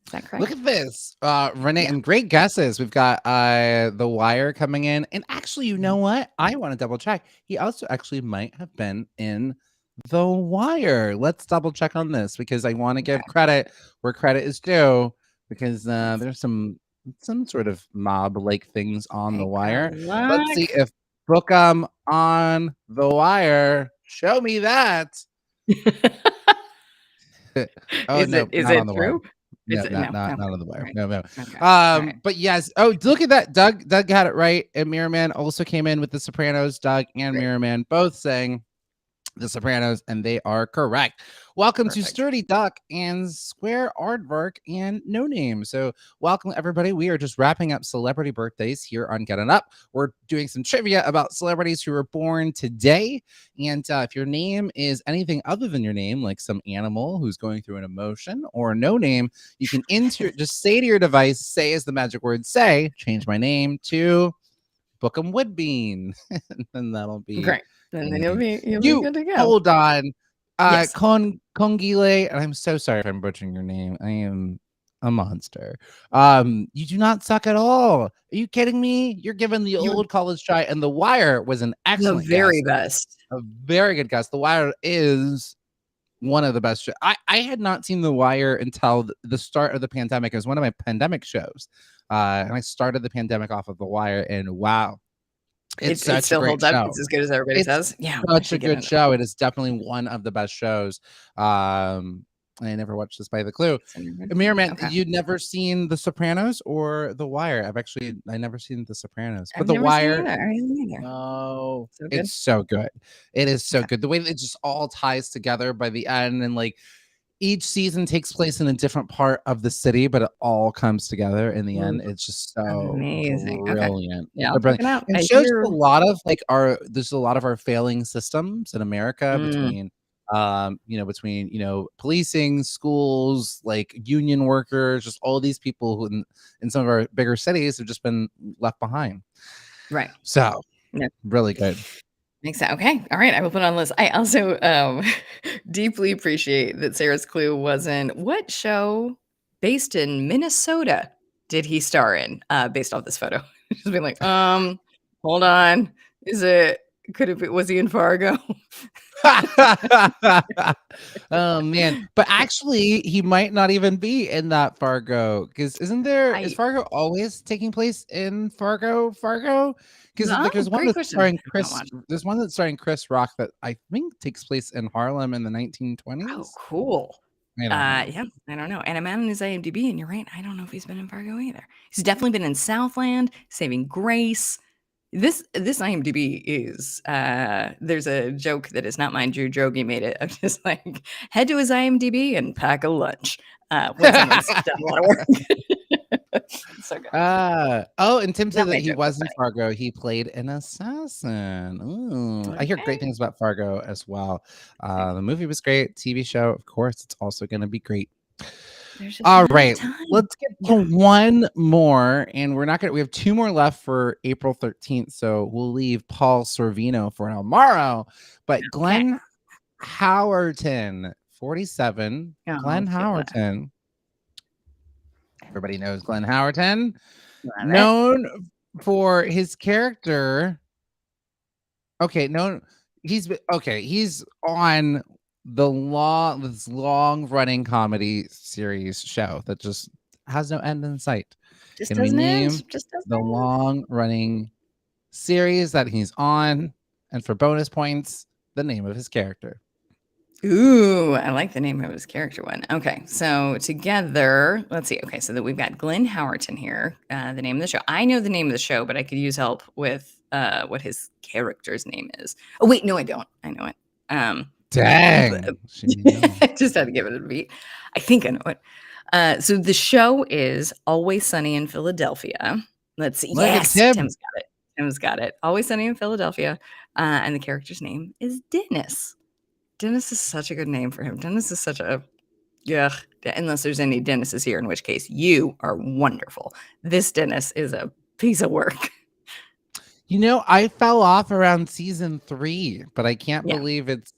Is that correct? Look at this, Renee, Yeah. and great guesses. We've got The Wire coming in, and actually, you know what? I want to double check. He also actually might have been in The Wire. Let's double check on this because I want to give Okay. credit where credit is due because Let's there's some sort of mob like things on The take a Wire. Let's see look. if Bookham on The Wire. Show me that. Oh Is no, it not on The Wire. true? No, Is it not no? not Okay. not on The Wire. Right. No, no. Okay. All right. But yes. Oh, look at that. Doug had it right. And Mirrorman also came in with The Sopranos. Doug and Great. Mirrorman both sang The Sopranos, and they are correct. Welcome to Perfect. Sturdy Duck and Square Aardvark and No Name. So, welcome everybody. We are just wrapping up celebrity birthdays here on Getting Up. We're doing some trivia about celebrities who were born today. And if your name is anything other than your name, like some animal who's going through an emotion or no name, you can just say to your device, say as the magic word, say, change my name to Bookham Woodbean. And that'll be Great. And then you'll be you. good to go. Hold on. Yes. Congile, and I'm so sorry if I'm butchering your name. I am a monster. You do not suck at all. Are you kidding me? You're giving the You're old college try, and The Wire was an the excellent very guess. best. A very good guess. The Wire is one of the best shows. I had not seen The Wire until the start of the pandemic. It was one of my pandemic shows. And I started the pandemic off of The Wire, and wow, it's It such a still great holds up. show. It's as good as everybody It's says. Yeah, we such a should get good into show. It is definitely one of the best shows. I never watched this by the clue. that. Amir, man, Okay. you'd never seen The Sopranos or The Wire? I never seen The Sopranos, but I've The never seen Wire. either. I haven't either. No, So good. it's so good. It is so Okay. good. The way that it just all ties together by the end, and like each season takes place in a different part of the city, but it all comes together in the Ooh, end. It's just so amazing. Okay. brilliant. Yeah, So I'll check brilliant. it out. And I it shows hear a lot of like there's a lot of our failing systems in America Mm, between policing, schools, like union workers, just all these people who in some of our bigger cities have just been left behind. right. So Yeah. really good. Makes sense. Okay. All right. I will put it on the list. I also deeply appreciate that Sarah's clue wasn't what show based in Minnesota did he star in, based off this photo. She's been like, hold on. Was he in Fargo? Oh man, but actually he might not even be in that Fargo, because is Fargo always taking place in Fargo? Because No, there's one great that's question. starring I don't watch. Chris Rock that I think takes place in Harlem in the Oh, 1920s. cool. I don't know. Yeah, I don't know. And I'm on his IMDb, and you're right. I don't know if he's been in Fargo either. He's definitely been in Southland, Saving Grace. This IMDb is there's a joke that is not mine. Drew Drogi made it. I'm just like head to his IMDb and pack a lunch when someone's done a lot of work. So good. And Tim said Not that my he joke, was but in Fargo. He played an assassin. Ooh, I hear great okay. things about Fargo as well. The movie was great. TV show, of course, it's also going to be great. There's just All not right, enough time. let's get to one more, and we have two more left for April 13th, so we'll leave Paul Sorvino for tomorrow. But Glenn Howerton, 47. Oh, Glenn feel that. Howerton. Everybody knows Glenn Howerton. Love it. Known for his character. Okay, no, he's on this long running comedy series show that just has no end in sight. Just Can we doesn't end. name Just doesn't the end. long running series that he's on? And for bonus points, the name of his character. Ooh, I like the name of his character one. Okay, so together, let's see. Okay, so that we've got Glenn Howerton here. The name of the show. I know the name of the show, but I could use help with what his character's name is. Oh wait, no, I don't. I know it. Dang, I just had to give it a beat. I think I know it. So the show is Always Sunny in Philadelphia. Let's see. Look at Yes, Tim. Tim's got it. Tim's got it. Always Sunny in Philadelphia, and the character's name is Dennis. Dennis is such a good name for him. Dennis is such a unless there's any Dennises here, in which case you are wonderful. This Dennis is a piece of work. You know, I fell off around season 3, but I can't believe it's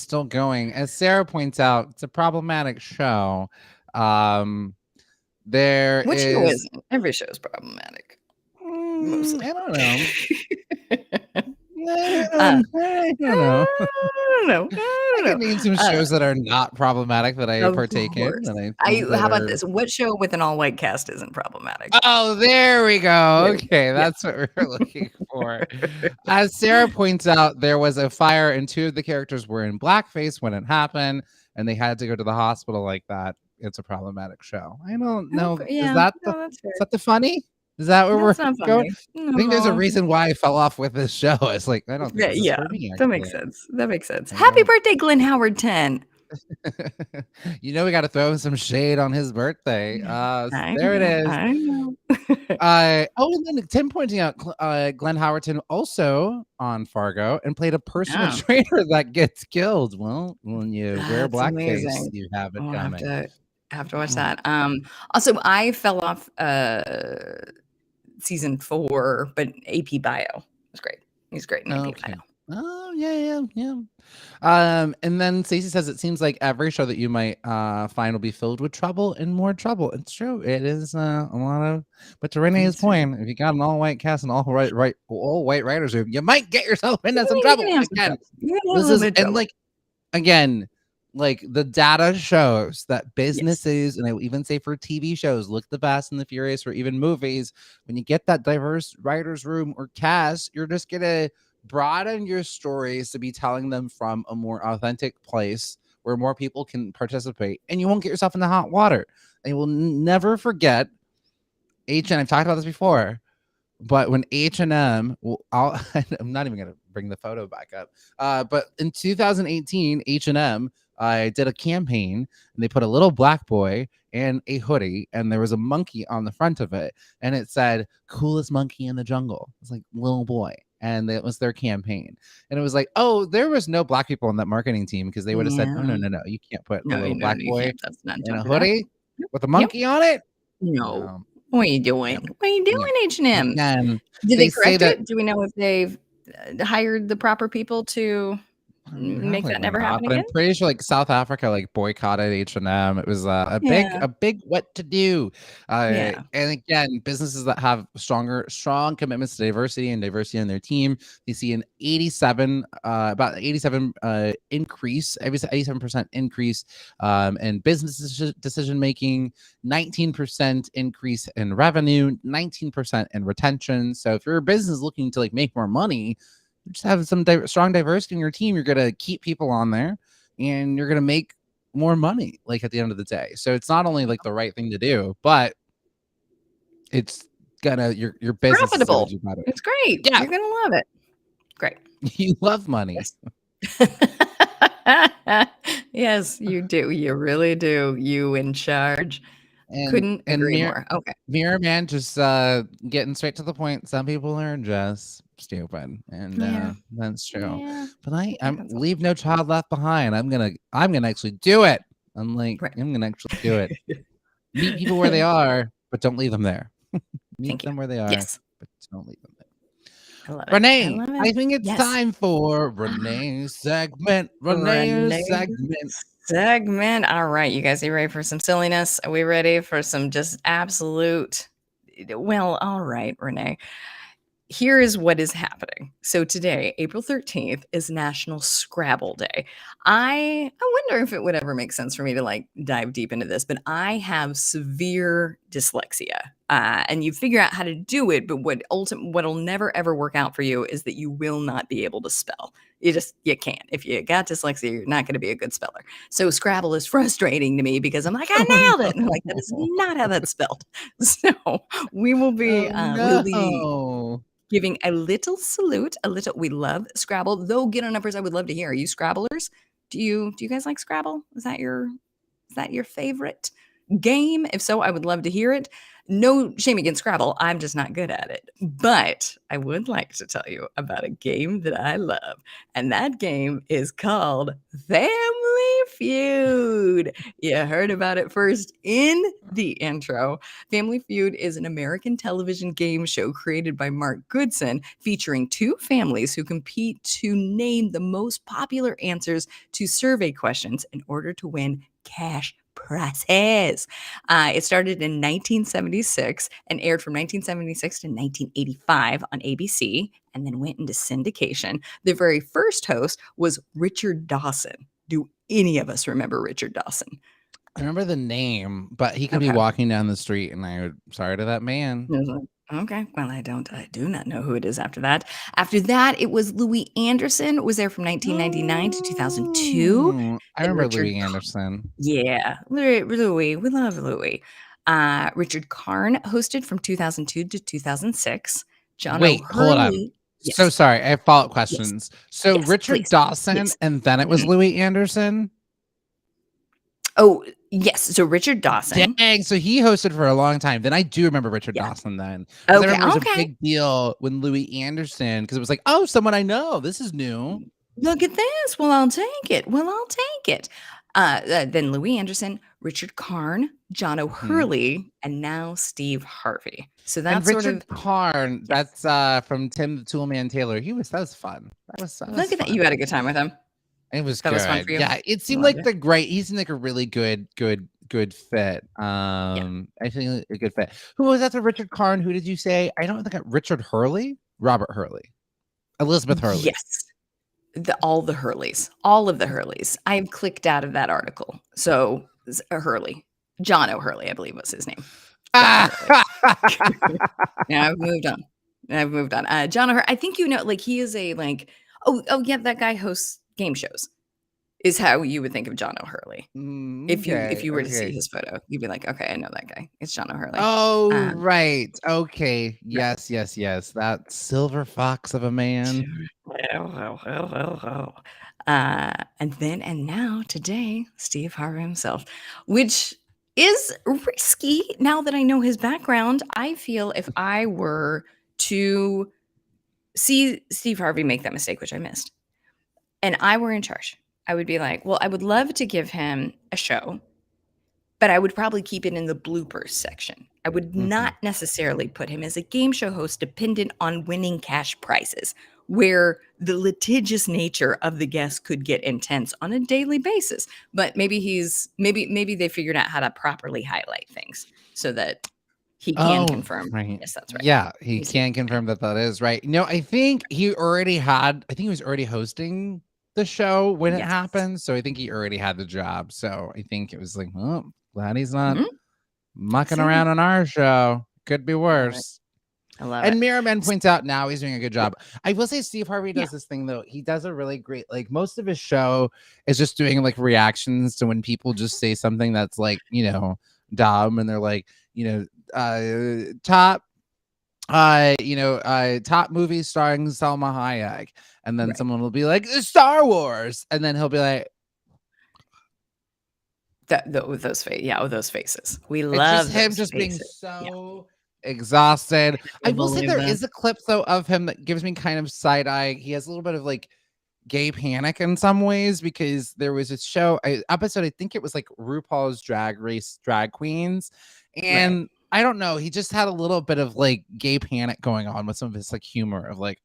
still going. As Sarah points out, it's a problematic show. There Which show is isn't? Every show is problematic. Mostly. I don't know. I don't know. I can name some shows that are not problematic that I partake in. How about this? What show with an all-white cast isn't problematic? Oh, there we go. Okay, that's what we're looking for. As Sarah points out, there was a fire and 2 of the characters were in blackface when it happened, and they had to go to the hospital like that. It's a problematic show. I don't know. Okay, yeah, is that the funny? Is that where we're going? No. I think there's a reason why I fell off with this show. It's like, I don't think this is for me, that makes sense. That makes sense. Happy birthday, Glenn Howard 10. You know, we got to throw some shade on his birthday. There it is. I know. And then Tim pointing out Glenn Howerton also on Fargo and played a personal trainer that gets killed. Well, when you wear blackface, you have it coming. I have to watch that. Also, I fell off season 4, but AP Bio was great. He's great in AP Bio. Oh, yeah. And then Stacey says it seems like every show that you might find will be filled with trouble and more trouble. It's true. It is a lot of. But to Renee's point, if you got an all-white cast and all white writers room, you might get yourself into some trouble. Again, like the data shows that businesses, and I will even say for TV shows, look the Fast and the Furious, or even movies, when you get that diverse writers room or cast, you're just gonna broaden your stories to be telling them from a more authentic place where more people can participate, and you won't get yourself in the hot water. And you will never forget H&M. I've talked about this before, but when H&M, I'm not even gonna bring the photo back up. But in 2018, H&M did a campaign, and they put a little black boy and a hoodie, and there was a monkey on the front of it, and it said "coolest monkey in the jungle." It's like little boy, and it was their campaign. And it was like, oh, there was no black people on that marketing team, because they would have said, oh, no, you can't put a little black boy in a hoodie with a monkey on it. No. What are you doing? What are you doing, H&M? Did they correct it? Do we know if they've hired the proper people to make that never happen again? I'm pretty sure like South Africa boycotted H&M. It was a big what to do. And again, businesses that have strong commitments to diversity and diversity on their team, they see an 87% increase in business decision making, 19% increase in revenue, 19% in retention. So if you're a business looking to make more money, just have some strong diversity in your team, you're going to keep people on there, and you're going to make more money at the end of the day. So it's not only the right thing to do, but it's gonna your business profitable. Is gonna do better. It's great. Yeah, you're gonna love it. Great. You love money. Yes. Yes, you do. You really do. You in charge. Couldn't agree more. Okay. Mirror Man, just getting straight to the point. Some people are just stupid, and that's true. Yeah. But I'm leave no child left behind. I'm gonna actually do it. I'm gonna actually do it. Meet people where they are, but don't leave them there. Meet them where they are, but don't leave them there. I love it. Renee, I think it's time for Renee's segment. Renee's segment. All right, you guys, are you ready for some silliness? Are we ready for some just absolute Well, all right, Renee. Here is what is happening. So today, April 13th, is National Scrabble Day. I wonder if it would ever make sense for me to like dive deep into this, but I have severe dyslexia. And you figure out how to do it, but what'll never ever work out for you is that you will not be able to spell. You can't. If you got dyslexia, you're not going to be a good speller. So Scrabble is frustrating to me because I'm like, I Oh, nailed it. And I'm like, that is not how that's spelled. So we will be we'll be no. giving a little salute, we love Scrabble. Though get on numbers, I would love to hear. Are you Scrabblers? Do you guys like Scrabble? Is that your favorite game? If so, I would love to hear it. No shame against Scrabble. I'm just not good at it. But I would like to tell you about a game that I love. And that game is called Family Feud. You heard about it first in the intro. Family Feud is an American television game show created by Mark Goodson, featuring two families who compete to name the most popular answers to survey questions in order to win cash prizes. It started in 1976 and aired from 1976 to 1985 on ABC and then went into syndication. The very first host was Richard Dawson. Do any of us remember Richard Dawson? I remember the name, but he could be walking down the street and I would, sorry to that man. Okay. Well, I do not know who it is after that. After that, it was Louis Anderson, was there from 1999 to 2002. I remember Louis Anderson. Yeah, Louis. We love Louis. Richard Karn hosted from 2002 to 2006. John Wait, hold on. Yes. So sorry, I have follow-up questions. Yes. So Yes, Richard please. Dawson, Yes. and then it was Louis Anderson? Oh, yes. So Richard Dawson. Dang, so he hosted for a long time. Then I do remember Richard Dawson then. Okay, I remember it was a big deal when Louis Anderson, because it was like, oh, someone I know. This is new. Look at this. Well, I'll take it. Then Louis Anderson, Richard Karn, John O'Hurley, and now Steve Harvey. So that's and Richard Karn. That's from Tim the Toolman Taylor. That was fun. That was Look at that. You had a good time with him. It was that good. Was fun for you? Yeah, it seemed like he seemed like a really good fit. I think a good fit. Who was after Richard Karn? Who did you say? I don't think Richard Hurley, Robert Hurley, Elizabeth Hurley. Yes, all of the Hurleys. I've clicked out of that article. So Hurley, John O'Hurley, I believe was his name. Yeah, I've moved on. John O'Hurley. I think like he is a like. Oh yeah, that guy hosts game shows. Is how you would think of John O'Hurley. If you were to see his photo, you'd be like, okay, I know that guy. It's John O'Hurley. Oh, right. Okay. Yes. That silver fox of a man. And now today, Steve Harvey himself, which is risky. Now that I know his background, I feel if I were to see Steve Harvey make that mistake, which I missed, and I were in charge, I would be like, well, I would love to give him a show, but I would probably keep it in the bloopers section. I would not necessarily put him as a game show host dependent on winning cash prizes, where the litigious nature of the guest could get intense on a daily basis. But maybe they figured out how to properly highlight things so that he can confirm. Right. Yes, that's right. Yeah, he can confirm that is right. No, I think he was already hosting the show when it happened. So I think he already had the job. So I think it was like, oh, glad he's not mucking around on our show. Could be worse. I love it. And Miraman points out now he's doing a good job. I will say Steve Harvey does this thing though. He does a really great, like most of his show is just doing like reactions to when people just say something that's like, dumb, and they're like, top movies starring Salma Hayek, and then someone will be like Star Wars, and then he'll be like with those faces. We love him just being so exhausted. I will say there is a clip though of him that gives me kind of side eye. He has a little bit of like gay panic in some ways, because there was this episode, I think it was like RuPaul's Drag Race Drag Queens, and I don't know, he just had a little bit of like gay panic going on with some of his like humor of like,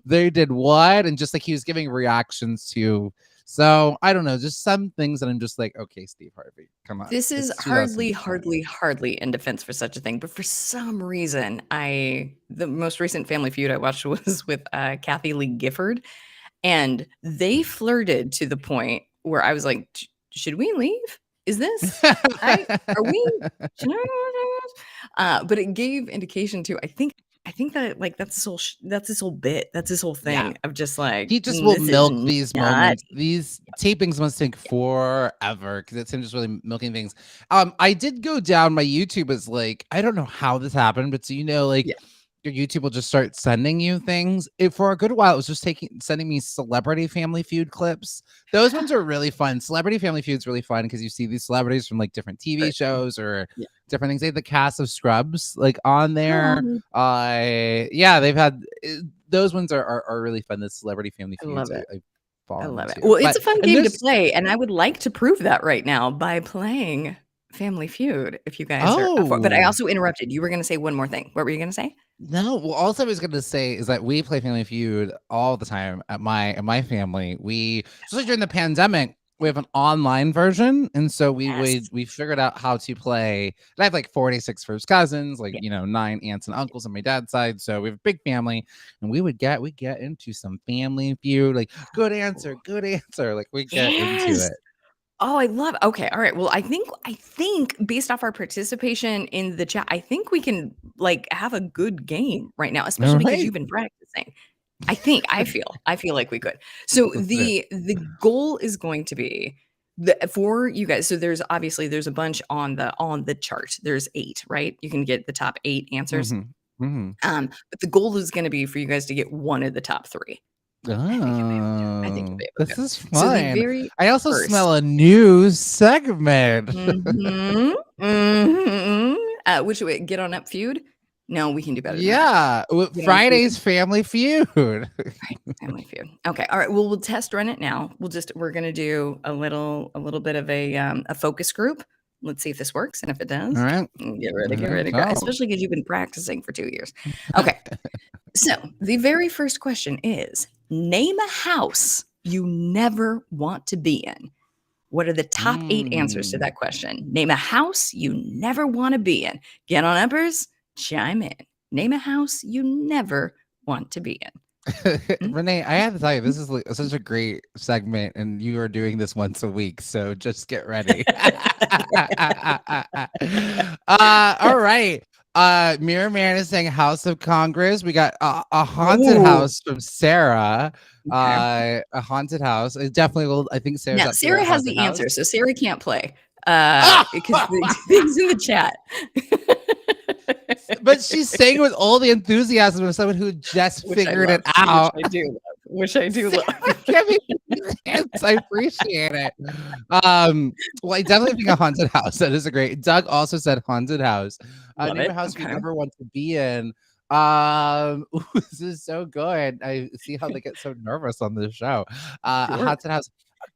they did what? And just like he was giving reactions to So I don't know, just some things that I'm just like, okay, Steve Harvey, come on. This is It's 2010. hardly in defense for such a thing, but for some reason, the most recent Family Feud I watched was with Kathy Lee Gifford, and they flirted to the point where I was like, should we leave? Is this? Are we? Should I? But it gave indication to. I think that like that's this whole bit. That's this whole Yeah. thing of just like He just will this is milk these not. moments. These tapings must take forever because it's him just really milking things. I did go down my YouTube as like, I don't know how this happened, but so like Yeah. your YouTube will just start sending you things. For a good while, it was just sending me Celebrity Family Feud clips. Those ones are really fun. Celebrity Family Feud's really fun because you see these celebrities from like different TV shows or different things. They have the cast of Scrubs like on there. Yeah, they've had those ones are really fun. The Celebrity Family Feuds. I love it. Well, it's a fun game to play, and I would like to prove that right now by playing Family Feud, if you guys are up for it. But I also interrupted. You were going to say one more thing. What were you going to say? No, well, all I was going to say is that we play Family Feud all the time at my family. Especially during the pandemic, we have an online version, and so we figured out how to play. And I have like 46 first cousins, like 9 aunts and uncles on my dad's side, so we have a big family, and we get into some Family Feud, like good answer, like we get into it. Oh, I love. Okay, all right. Well, I think based off our participation in the chat, I think we can like have a good game right now, especially because you've been practicing. I feel like we could. So the goal is going to be for you guys. So there's a bunch on the chart. There's 8, right? You can get the top 8 answers. But the goal is going to be for you guys to get one of the top 3. I think you'll be able to. This is fun. So I also smell a new segment. Which way? Get On Up Feud? No, we can do better. Yeah, Friday's Family Feud. Family Feud. Okay, all right. Well, we'll test run it now. We're gonna do a little bit of a focus group. Let's see if this works, and if it does, all right, get ready, especially because you've been practicing for 2 years. Okay. So the very first question is, name a house you never want to be in. What are the top 8 answers to that question? Name a house you never want to be in. Get on uppers, chime in. Name a house you never want to be in. Renee, I have to tell you, this is like such a great segment, and you are doing this once a week, so just get ready. All right. Mirror Man is saying House of Congress. We got a haunted house from Sarah. A haunted house. It definitely will. I think Sarah. Now, Sarah has the answer, so Sarah can't play because the things in the chat. But she's saying with all the enthusiasm of someone who just figured it out. Which I do love. I appreciate it. Well, I definitely think a haunted house. That is a great. Doug also said haunted house. Name a house we never want to be in. This is so good. I see how they get so nervous on this show. A haunted house.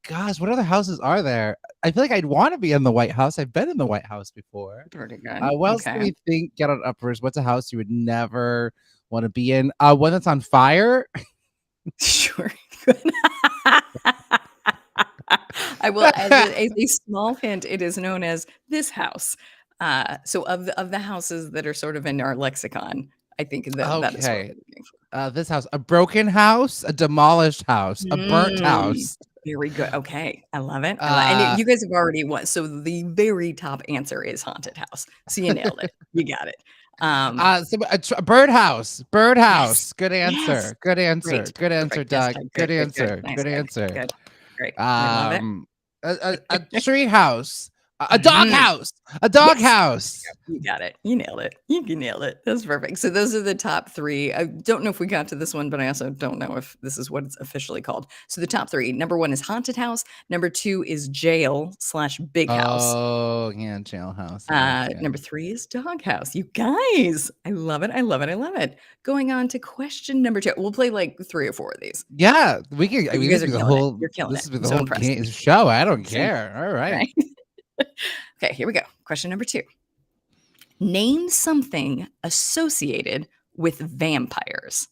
Gosh, what other houses are there? I feel like I'd want to be in the White House. I've been in the White House before. Pretty good. What else do we think? Get on uppers. What's a house you would never want to be in? One that's on fire. Sure. I will, as a small hint, it is known as this house. So of the houses that are sort of in our lexicon, I think that is what we're looking for. This house, a broken house, a demolished house, a burnt house. Very good. Okay, I love it. And you guys have already won. So the very top answer is haunted house. So you nailed it. You got it. So a birdhouse. Yes. Good answer. Yes. Good answer. Great. Good answer, Perfect. Doug. Yes, Good answer. Nice, Good answer. Good. Great. I love it. A tree house. A dog house. A dog house. You got it. You nailed it. You nailed it. That's perfect. So those are the top 3. I don't know if we got to this one, but I also don't know if this is what it's officially called. So the top 3. Number 1 is haunted house. Number 2 is jail/big house. Oh, yeah, jailhouse. Number 3 is dog house. You guys, I love it. I love it. I love it. Going on to question number 2. We'll play like 3 or 4 of these. Yeah, we can. You guys are killing it. You're killing this it. This is the whole show. I don't care. All right. Okay, here we go. Question number 2. Name something associated with vampires.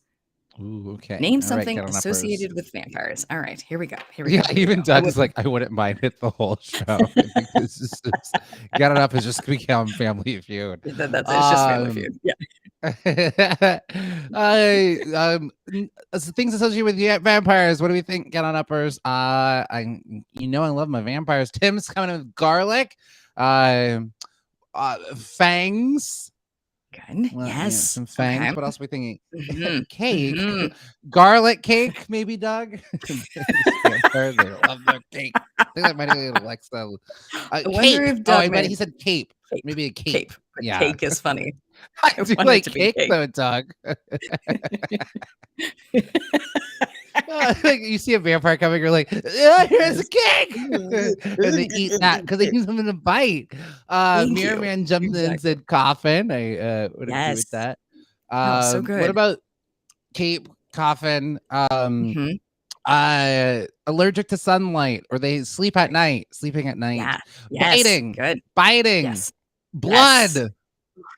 Ooh, okay. Name All right, something get on uppers. associated with vampires. All right, here we go. Here we Yeah, go. Here we even go. I Doug is would. like, I wouldn't mind it the whole show. I think this is just, Get On Up has just become Family Feud. That's it. It's just Family Feud. Yeah. Things associated with vampires. What do we think? Get on uppers. I love my vampires. Tim's coming in with garlic, fangs. Good. Well, Yes. some fangs. Okay. What else are we thinking? Mhm. Cake, Mhm. garlic cake, maybe Doug. Vampires, they love their cake. I think that might be Alexa. I wonder Cape. if Oh, Doug I bet meant he said cape. cape. Maybe a cape. Cape. But Yeah. cake is funny. I I do want it like to be cake cake. though, Doug. Like you see a vampire coming, you're like, here's a cake, and they eat that because they need something to bite. Thank Mirror you. Man jumped in and Exactly. said coffin. I would agree with Yes. that. No, so What good. about cape, coffin? Mhm. Allergic to sunlight, or they sleep at night, sleeping at night. Yeah. Yes. Good. Biting, Yes. blood. Yes.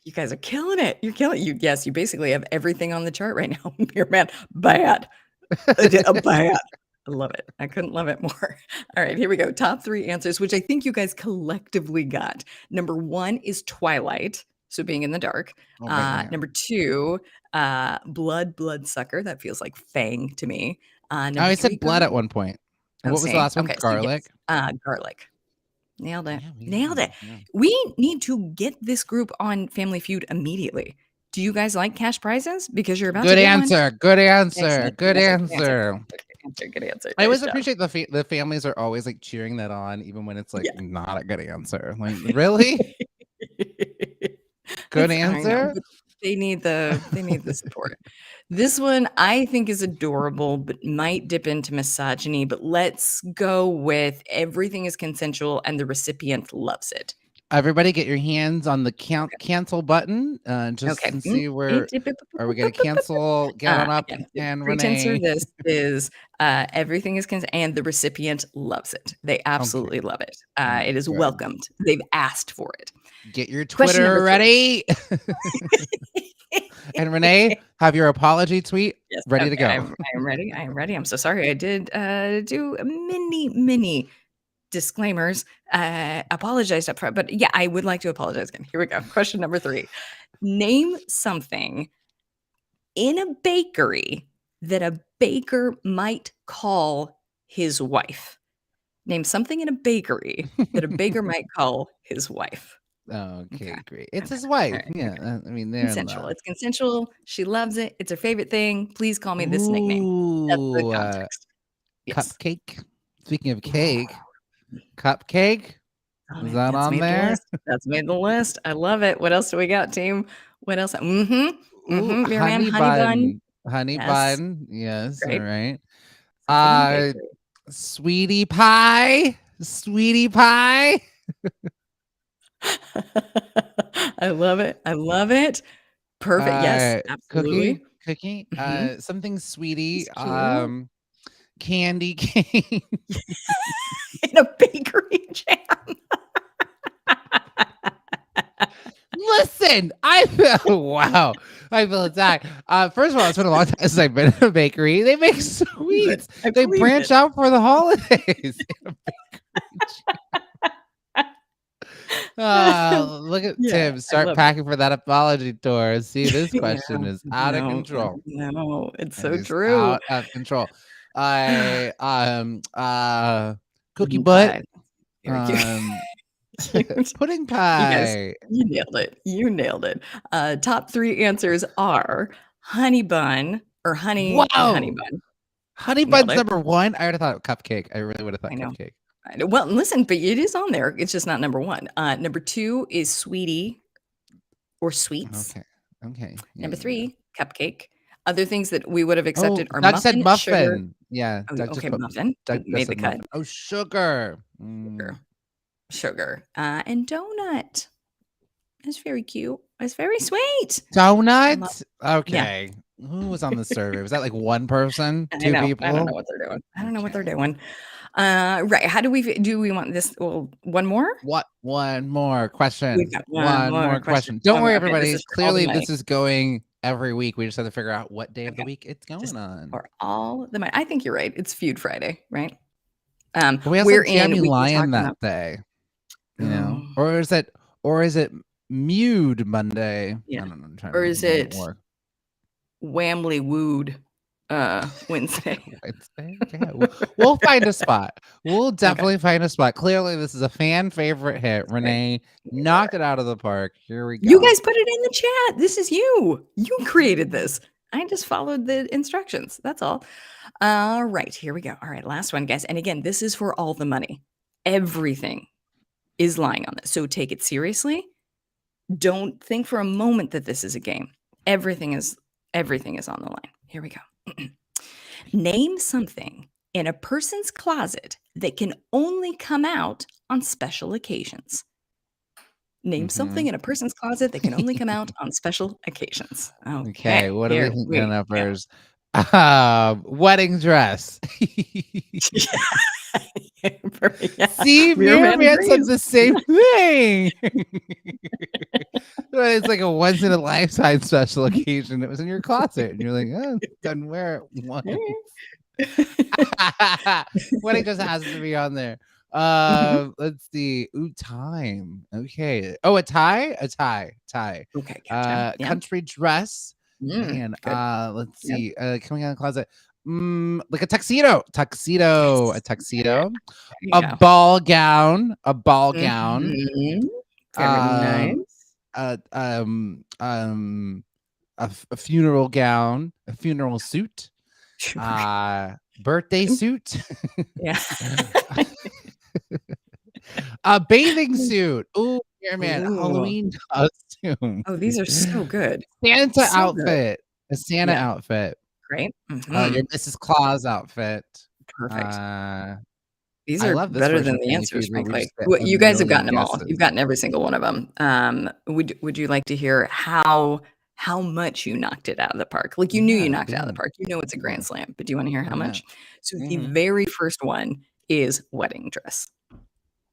You guys are killing it. You're killing you. Yes, you basically have everything on the chart right now. Mirror Man, bad. Bad. I love it. I couldn't love it more. All right, here we go. Top 3 answers, which I think you guys collectively got. Number 1 is twilight, so being in the dark. Oh, right, yeah. Number 2, bloodsucker. That feels like fang to me. Number I 3, said blood at one point. Oh, What was the same. last one? Okay, so Garlic. yes, garlic. Nailed it. Yeah, Nailed it. yeah. We need to get this group on Family Feud immediately. Do you guys like cash prizes? Because you're about to Good get one. answer. Good answer. Excellent. Good Good answer. answer. Good answer. I always Nice job. appreciate the families are always like cheering that on, even when it's like Yeah. not a good answer. Like, really? Good I know, answer. but they need the support. This one I think is adorable, but might dip into misogyny. But let's go with everything is consensual and the recipient loves it. Everybody get your hands on the cancel button, just Okay. to see where are we going to cancel. Get on up Again, and pretense for Renee. this is everything is and the recipient loves it. They absolutely love it. It is Good. welcomed. They've asked for it. Get your Question Twitter number 3. ready. And Renee, have your apology tweet Yes, ready to go. I am ready. I am ready. I'm so sorry. I did do many disclaimers. Apologized up front, but yeah, I would like to apologize again. Here we go. Question number 3. Name something in a bakery that a baker might call his wife. Name something in a bakery that a baker might call his wife. Okay, great. It's his wife. Right. Yeah, I mean, they're Consensual. It's consensual. She loves it. It's her favorite thing. Please call me this nickname. That's the context. Yes. Cupcake. Speaking of cake, cupcake. Is that on there? That's made the list. I love it. What else do we got, team? What else? Mirror Man, honey bun. Honey bun. Yes. Great. All right. Sweetie pie. Sweetie pie. I love it. I love it. Perfect. Yes, absolutely. Cookie. Something sweetie. Candy cane. In a bakery jam. Listen, I feel attacked. First of all, it's been a long time since I've been in a bakery. They make sweets. They branch out for the holidays. Look at Tim. Start packing for that apology tour. See, this question is out of control. No, it's so true. Out of control. Cookie butt. Pudding pie. You nailed it. You nailed it. Top 3 answers are honey bun or honey bun. Honey bun's number 1. I would have thought cupcake. I really would have thought cupcake. Well, listen, but it is on there. It's just not number 1. Number 2 is sweetie or sweets. Okay. Number 3, cupcake. Other things that we would have accepted are Doug muffin, said muffin. sugar. Yeah. Muffin. Doug made the cut. Oh, sugar. Sugar. And donut. It's very cute. It's very sweet. Donuts? Okay. Who was on the survey? Was that like one person? 2 people? I don't know what they're doing. Right. How do we want this? Well, one more? What? One more question. We've got one One more more question. question. Don't worry, Okay, this everybody. is for all the Clearly, money. this is going every week. We just have to figure out what day of the Okay. week it's going Just on. for all the money. I think you're right. It's Feud Friday, right? Can we also We're Jammy we can Lion talk that about. day? You know, Oh, or is it Mewed Monday? yeah. I don't know. I'm trying Or to is make it it work. Whamly Wooed Wednesday? Wednesday? Yeah, we'll find a spot. We'll Okay. definitely find a spot. Clearly, this is a fan favorite hit. That's great. Renee knocked it out of the park. Here we You go. guys put it in the chat. This is you. You created this. I just followed the instructions. That's all. All right, here we go. All right, last one, guys. And again, this is for all the money. Everything is lying on this. So take it seriously. Don't think for a moment that this is a game. Everything is on the line. Here we go. Name something in a person's closet that can only come out on special occasions. Name something in a person's closet that can only come out on special occasions. Okay, what do we here think we on go. first? Wedding dress. See, Mirror Man said the same thing. It's like a once in a lifetime special occasion. It was in your closet, and you're like, oh, doesn't wear it once. Wedding dress has to be on there. Let's see. Ooh, time. Okay. Oh, a tie. Okay, gotcha. Yeah. Country dress. And good. let's see. Coming out of the closet. Like a tuxedo. Yes. A tuxedo. There you A go. ball gown. A ball gown. Mhm. Very nice. A funeral gown. A funeral suit. Birthday suit. Yeah. A bathing suit. Ooh, man, Ooh. Halloween costume. Oh, these are so good. Santa So outfit. A Santa Yeah. outfit. Great. Your Mrs. Claus outfit. Perfect. These I are love this better version than of the Family answers, Feud where we frankly. just get Well, a you guys have million gotten them all. guesses. You've gotten every single one of them. Would you like to hear how much you knocked it out of the park? Like, you knew you knocked it out of the park. You know it's a grand slam, but do you wanna hear how much? So the very first one is wedding dress.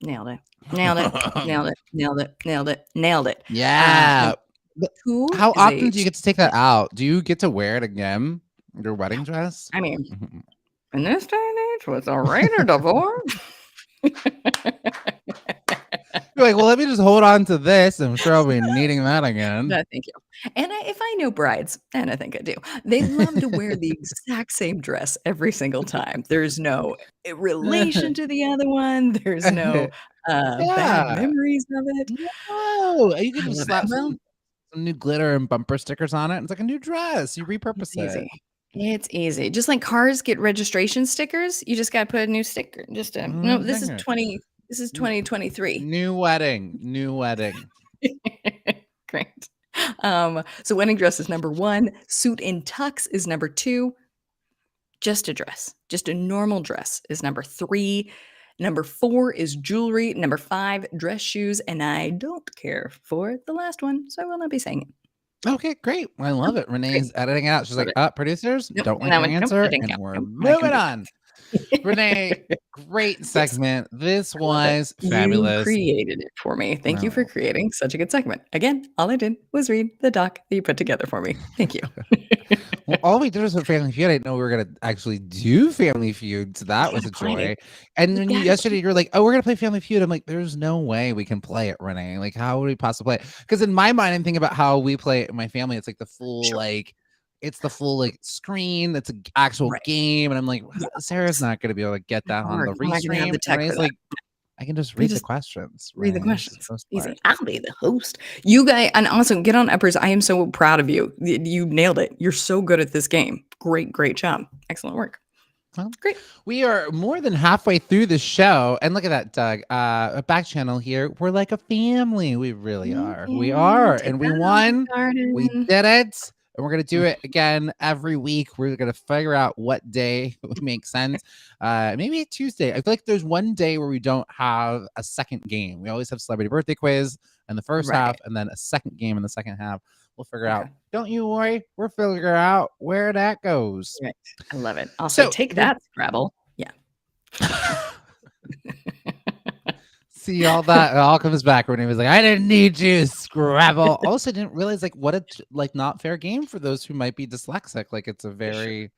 Nailed it. Nailed it. Nailed it. Nailed it. Nailed it. Nailed it. Yeah. Two How is often do you get to take that out? Do you get to wear it again? Your wedding dress? I mean, in this day and age with a rate of divorce. You're like, well, let me just hold on to this. I'm sure I'll be needing that again. No, thank you. And if I know brides, and I think I do, they love to wear the exact same dress every single time. There's no relation to the other one. There's no bad memories of it. No, you can I just love slap it. Well, some new glitter and bumper stickers on it. It's like a new dress. You repurpose it's it. easy. It's easy. Just like cars get registration stickers, you just gotta put a new sticker. Just no, this is 2023. New wedding. Great. So wedding dress is number 1. Suit and tux is number 2. Just a dress, just a normal dress is number 3. Number 4 is jewelry. Number 5, dress shoes. And I don't care for the last one, so I will not be saying it. Okay, great. I love it. Renee's editing it out. She's Love like, producers, Nope, don't like that your one, nope, answer. that didn't And count. we're Nope, not moving gonna on. Renee, great segment. This I love it. was You fabulous. created it for me. Thank you for creating such a good segment. Again, all I did was read the doc that you put together for me. Thank you. Well, all we did was for Family Feud. I didn't know we were gonna actually do Family Feud, so that was a joy. And then yesterday you were like, "Oh, we're gonna play Family Feud." I'm like, "There's no way we can play it, Renee. Like, how would we possibly play it?" Because in my mind, I'm thinking about how we play it in my family. It's like the full it's the full screen. That's an actual game, and I'm like, Sarah's not gonna be able to get that on the restream. And Renee's like, I can just read the questions. Read the questions. Easy. I'll be the host. You guys, and also get on Uppers. I am so proud of you. You nailed it. You're so good at this game. Great job. Excellent work. Well, great. We are more than halfway through the show. And look at that, Doug. A back channel here. We're like a family. We really are. We are. And we won. We did it. And we're going to do it again every week. We're going to figure out what day would make sense. Maybe a Tuesday. I feel like there's one day where we don't have a second game. We always have celebrity birthday quiz in the first half and then a second game in the second half. We'll figure out. Don't you worry. We'll figure out where that goes. Right. I love it. Also, take that, Scrabble. Yeah. See, all that it all comes back when he was like, "I didn't need you, Scrabble." Also, didn't realize like what a not fair game for those who might be dyslexic. Like it's a very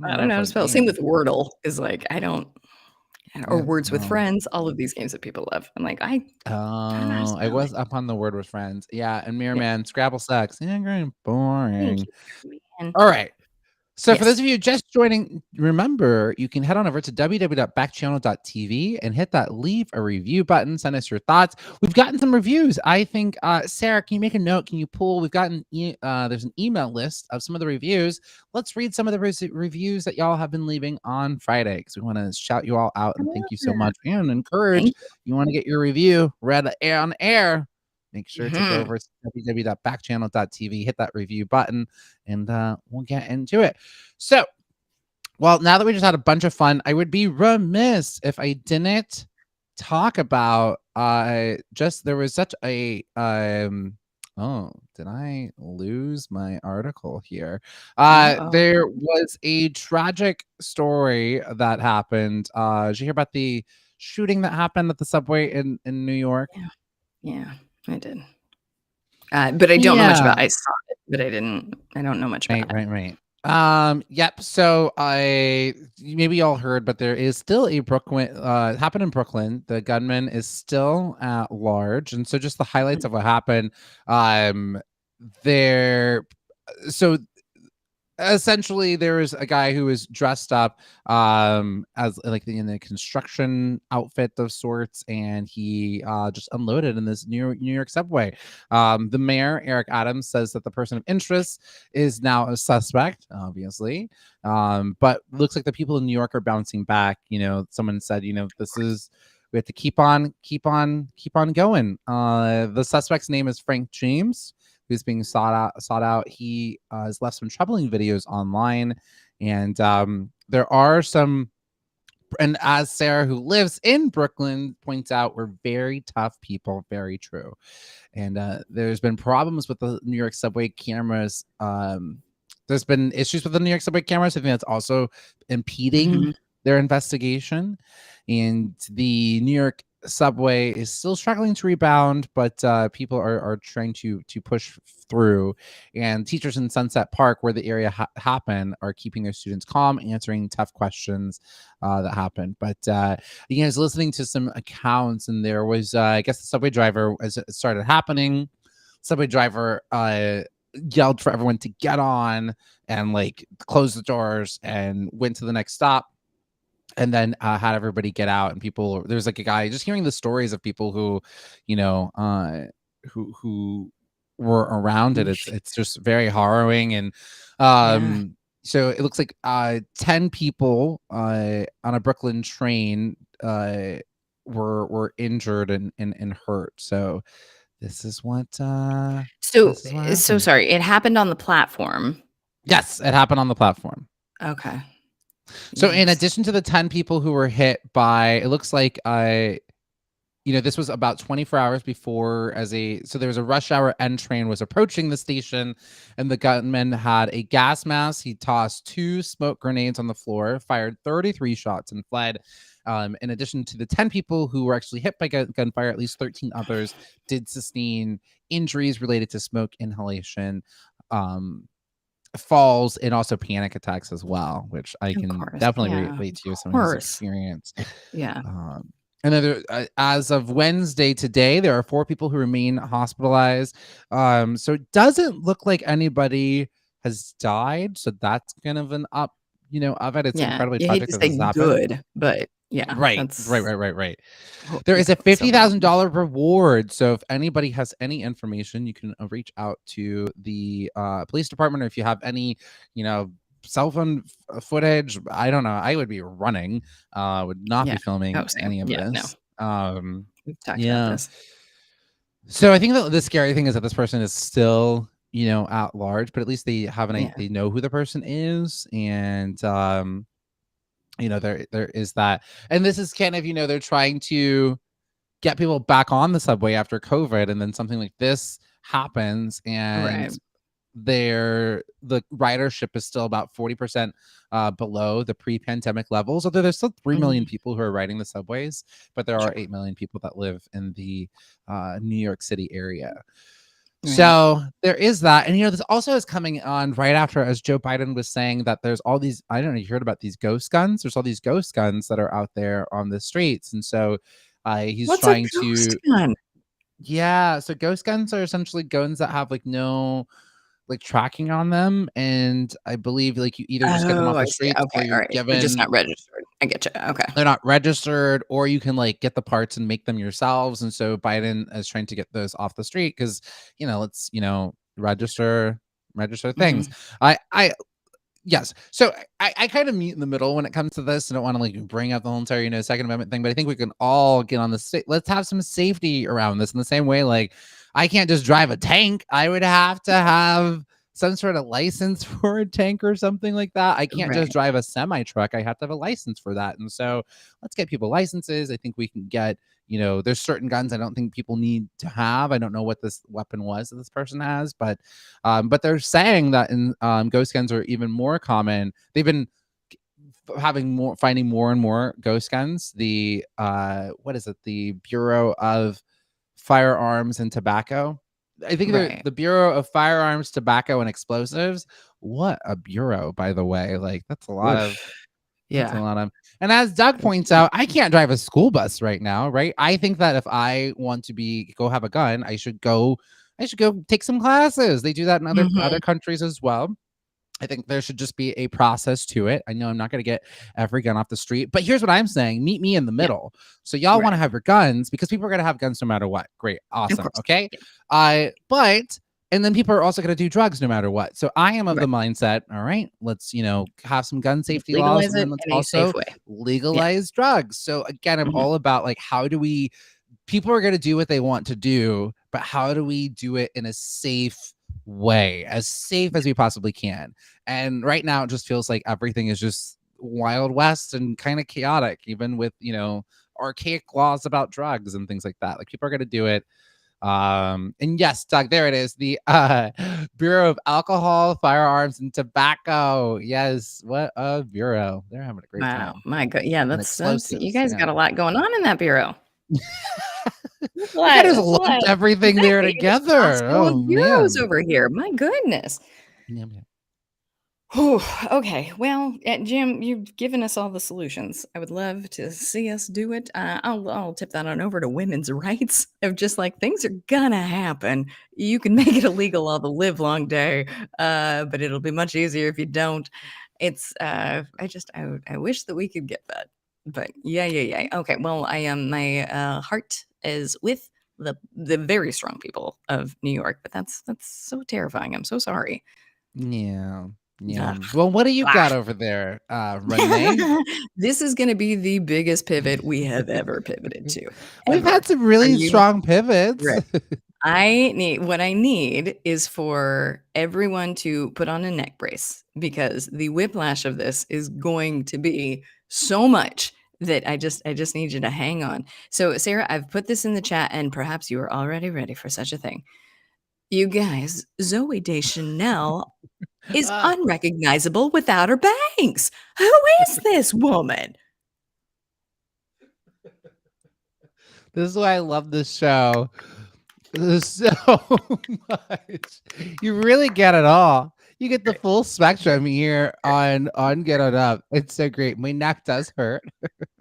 I don't know how to fun spell. Same game. with Wordle is like I don't or Yeah, Words with no. Friends, all of these games that people love. I'm like, I don't know how to Oh, I spell was it. up on the word with friends. Yeah, and Mirror Yeah. Man, Scrabble sucks. Yeah, great, Thank boring. you, man. All right. So for those Yes. of you just joining, remember you can head on over to www.backchannel.tv and hit that leave a review button. Send us your thoughts. We've gotten some reviews. I think Sarah, can you make a note? Can you pull? We've gotten there's an email list of some of the reviews. Let's read some of the reviews that y'all have been leaving on Friday because we want to shout you all out and thank you so much and encourage Thank you want to get your review read on air. Make sure to go Mhm. over to www.backchannel.tv, hit that review button, and we'll get into it. So, well, now that we just had a bunch of fun, I would be remiss if I didn't talk about just there was such a oh, did I lose my article here? Uh-oh. There was a tragic story that happened. Did you hear about the shooting that happened at the subway in New York? Yeah. Yeah, I did. But I don't know much Yeah. about I saw it, but I don't know much Right, about it. right, right. Yep. So maybe y'all heard, but there is still a Brooklyn it happened in Brooklyn. The gunman is still at large. And so just the highlights of what happened. Um there so essentially there was a guy who was dressed up as like in a construction outfit of sorts, and he just unloaded in this New York subway. The mayor, Eric Adams, says that the person of interest is now a suspect, obviously, but looks like the people in New York are bouncing back. Someone said, this is we have to keep on going. The suspect's name is Frank James, who's being sought out. He has left some troubling videos online, and there are some. And as Sarah, who lives in Brooklyn, points out, we're very tough people. Very true. And there's been problems with the New York subway cameras. There's been issues with the New York subway cameras. I think that's also impeding Mhm. their investigation. And the New York subway is still struggling to rebound, but people are trying to push through. And teachers in Sunset Park, where the area happen, are keeping their students calm, answering tough questions that happen. But I was listening to some accounts, and there was I guess the subway driver, as it started happening, subway driver yelled for everyone to get on and like close the doors and went to the next stop, and then had everybody get out. And there's like a guy, just hearing the stories of people who who were around it, Yeesh. it's just very harrowing. And Yeah. so it looks like 10 people on a Brooklyn train were injured and hurt. So this is what So this is what so happened. sorry, it happened on the platform. Yes, it happened on the platform. Okay. So in Yikes. addition to the 10 people who were hit by, it looks like this was about 24 hours before, so there was a rush hour N train was approaching the station, and the gunman had a gas mask. He tossed 2 smoke grenades on the floor, fired 33 shots, and fled. In addition to the 10 people who were actually hit by gunfire, at least 13 others did sustain injuries related to smoke inhalation, falls, and also panic attacks as well, which I Of can course. definitely Yeah. relate to as Of someone who's course. experienced. Yeah. And then as of Wednesday today, there are 4 people who remain hospitalized. So it doesn't look like anybody has died. So that's kind of an of it. It's Yeah. incredibly You hate tragic to that this say has happened. good, but yeah, Right, right, that's right, right, right. hope There you is a got silver lining. $50,000 reward. So if anybody has any information, you can reach out to the police department, or if you have any, cell phone footage. I don't know. I would be running. Would not Yeah. be filming Oh, same. any of Yeah, no. this. We've talked about Yeah. this. So I think that the scary thing is that this person is still, at large, but at least they have Yeah. they know who the person is, and there is that. And this is kind of, they're trying to get people back on the subway after COVID, and then something like this happens, and Right. the ridership is still about 40% below the pre-pandemic levels. Although there's still 3 million people who are riding the subways, but there are 8 million people that live in the New York City area. So there is that. And, this also is coming on right after, as Joe Biden was saying, that there's all these, I don't know, you heard about these ghost guns? There's all these ghost guns that are out there on the streets. And so he's What's trying a ghost to, gun? yeah. So ghost guns are essentially guns that have like no like tracking on them. And I believe like you either just get them off I the see. streets or Okay, all you're right. They're just given, not registered. I get you. Okay. they're not registered, or you can like get the parts and make them yourselves. And so Biden is trying to get those off the street because, let's, register things. I yes. So I kind of meet in the middle when it comes to this. I don't want to like bring up the whole entire, Second Amendment thing, but I think we can all get on the let's have some safety around this in the same way. Like I can't just drive a tank. I would have to have some sort of license for a tank or something like that. I can't just drive a semi truck. I have to have a license for that. And so let's get people licenses. I think we can get, there's certain guns I don't think people need to have. I don't know what this weapon was that this person has, but they're saying that in ghost guns are even more common. They've been finding more and more ghost guns. The what is it? The Bureau of Firearms and Tobacco. I think the Bureau of Firearms, Tobacco, and Explosives. What a bureau, by the way. Like that's a lot of. That's a lot of. And as Doug points out, I can't drive a school bus right now, right? I think that if I want to go have a gun, I should go take some classes. They do that in other countries as well. I think there should just be a process to it. I know I'm not going to get every gun off the street, but here's what I'm saying. Meet me in the middle. So y'all want to have your guns because people are going to have guns no matter what. Great. Awesome. Okay. And then people are also going to do drugs no matter what. So I am of the mindset, all right, let's, have some gun safety laws and then let's also legalize drugs. So again, I'm all about like, people are going to do what they want to do, but how do we do it in a safe way, as safe as we possibly can? And right now it just feels like everything is just Wild West and kind of chaotic, even with, archaic laws about drugs and things like that. Like people are going to do it. And yes, Doug, there it is. The Bureau of Alcohol, Firearms, and Tobacco. Yes, what a bureau. They're having a great time. Wow, my God. Yeah, that's you guys got a lot going on in that bureerow. I just lumped everything there together. Oh, bureaus over here. My goodness. Yeah. Okay. Well, Jim, you've given us all the solutions. I would love to see us do it. I'll tip that on over to women's rights of just like things are gonna happen. You can make it illegal all the live long day, but it'll be much easier if you don't. It's I wish that we could get that. But yeah. Okay. Well, I am my heart is with the very strong people of New York, but that's so terrifying. I'm so sorry. Yeah. Well, what do you got over there, Renee? This is going to be the biggest pivot we have ever pivoted to. We've had some really strong pivots. Right. What I need is for everyone to put on a neck brace because the whiplash of this is going to be so much that I just need you to hang on. So, Sarah, I've put this in the chat, and perhaps you are already ready for such a thing. You guys, Zooey Deschanel is unrecognizable without her bangs. Who is this woman? This is why I love this show so much. You really get it all. You get the full spectrum here on Get On Up. It's so great. My neck does hurt.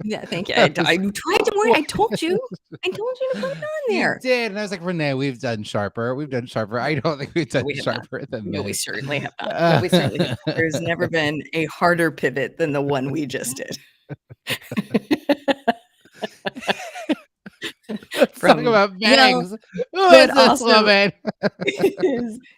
Yeah, thank you. I tried to warn. I told you to put it on there. You did, and I was like, Renee, we've done sharper. I don't think we've done sharper than this. No, we certainly have not. There's never been a harder pivot than the one we just did. Talking about bangs. Who is this woman?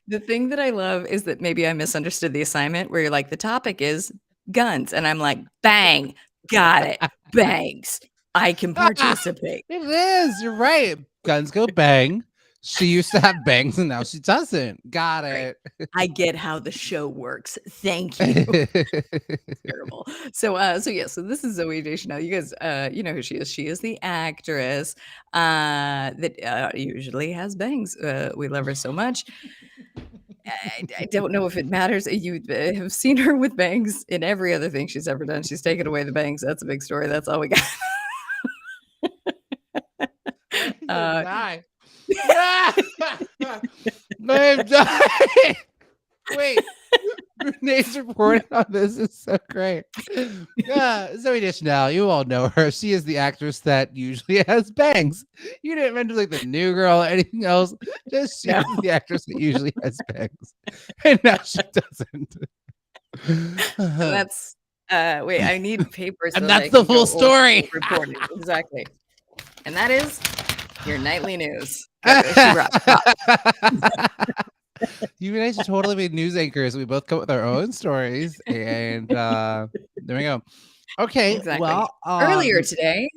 The thing that I love is that maybe I misunderstood the assignment where you're like, the topic is guns. And I'm like, bang, got it. Bangs. I can participate. It is. You're right. Guns go bang. She used to have bangs and now she doesn't. Got it. I get how the show works. Thank you. Terrible. So this is Zooey Deschanel. You guys, you know who she is. She is the actress that usually has bangs. We love her so much. I don't know if it matters. You have seen her with bangs in every other thing she's ever done. She's taken away the bangs. That's a big story. That's all we got. I'm gonna die. I'm dying. Wait, Renee's report on this is so great. Zoe Deschanel, you all know her. She is the actress that usually has bangs. You didn't mention like the new girl or anything else. Just she's the actress that usually has bangs, and now she doesn't. That's wait. I need papers, and that's the full story. Reporting exactly, and that is your nightly news. You and I should totally be news anchors. We both come with our own stories, and there we go. Okay, exactly. well, earlier today,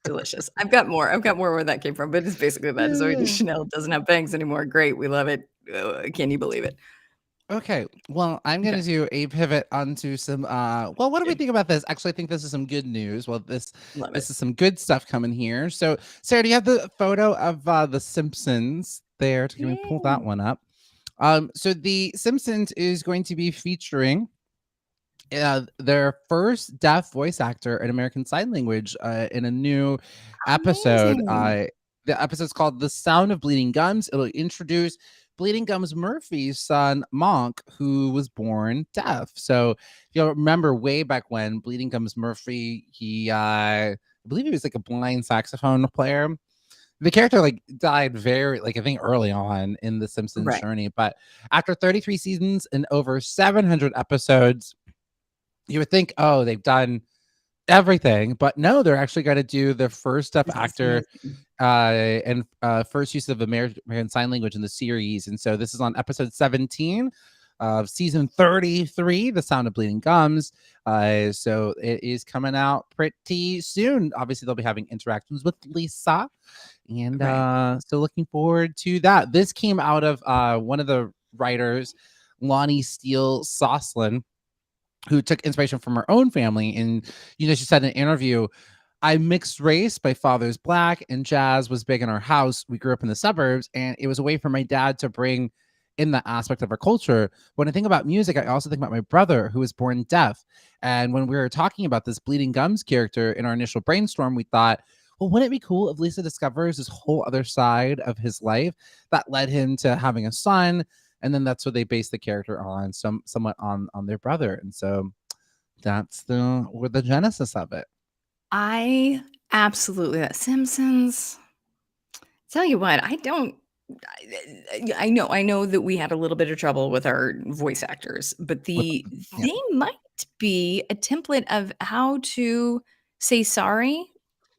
delicious. I've got more where that came from, but it's basically that Zoe Deschanel doesn't have bangs anymore. Great, we love it. Can you believe it? Okay, well, I'm going to do a pivot onto some, well, what do we think about this? Actually, I think this is some good news. Well, this is some good stuff coming here. So, Sarah, do you have the photo of The Simpsons there? Can we pull that one up? So The Simpsons is going to be featuring their first deaf voice actor in American Sign Language in a new episode. The episode's called The Sound of Bleeding Gums. It'll introduce Bleeding Gums Murphy's son, Monk, who was born deaf. So if you'll remember way back when Bleeding Gums Murphy, he, I believe he was like a blind saxophone player. The character like died very, like I think early on in the Simpsons journey. But after 33 seasons and over 700 episodes, you would think, oh, they've done everything, but no, they're actually going to do the first deaf actor and first use of American Sign Language in the series. And so this is on episode 17 of season 33, The Sound of Bleeding Gums. So it is coming out pretty soon. Obviously, they'll be having interactions with Lisa, and so looking forward to that. This came out of one of the writers, Lonnie Steele Soslin, who took inspiration from her own family. And, you know, she said in an interview, I'm mixed race. My father's black and jazz was big in our house. We grew up in the suburbs, and it was a way for my dad to bring in that aspect of our culture. When I think about music, I also think about my brother who was born deaf. And when we were talking about this Bleeding Gums character in our initial brainstorm, we thought, well, wouldn't it be cool if Lisa discovers this whole other side of his life that led him to having a son? And then that's what they base the character on, somewhat on their brother. And so that's the genesis of it. I absolutely, that Simpsons. Tell you what, I know that we had a little bit of trouble with our voice actors, but they might be a template of how to say sorry.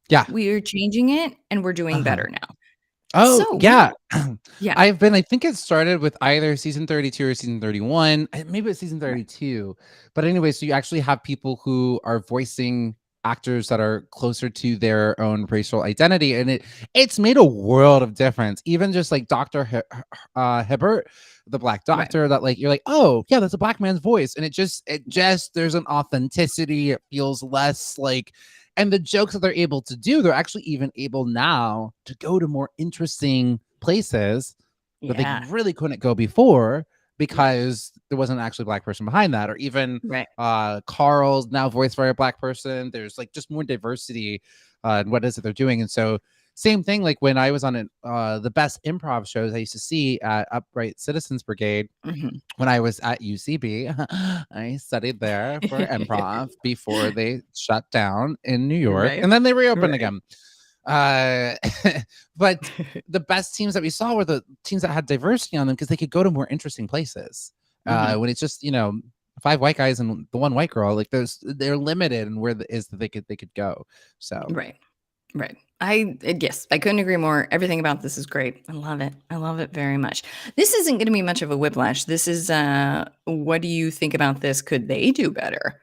Yeah. We're changing it and we're doing better now. Oh, So, yeah. yeah. I think it started with either season 32 or season 31. Maybe it's season 32. But anyway, so you actually have people who are voicing actors that are closer to their own racial identity. And it's made a world of difference. Even just like Dr. Hibbert, the black doctor, that like, you're like, oh, yeah, that's a black man's voice. And it just, there's an authenticity. It feels less like, and the jokes that they're able to do, they're actually even able now to go to more interesting places that they really couldn't go before because there wasn't actually a black person behind that. Or even Carl's now voiced by a black person. There's like just more diversity in what is it they're doing. And so same thing, like when I was on the best improv shows I used to see at Upright Citizens Brigade, when I was at UCB, I studied there for improv before they shut down in New York, and then they reopened again. But the best teams that we saw were the teams that had diversity on them because they could go to more interesting places. When it's just, you know, 5 white guys and the 1 white girl, like they're limited in where that they could go. So right. Yes, I couldn't agree more. Everything about this is great. I love it. I love it very much. This isn't going to be much of a whiplash. This is what do you think about this? Could they do better?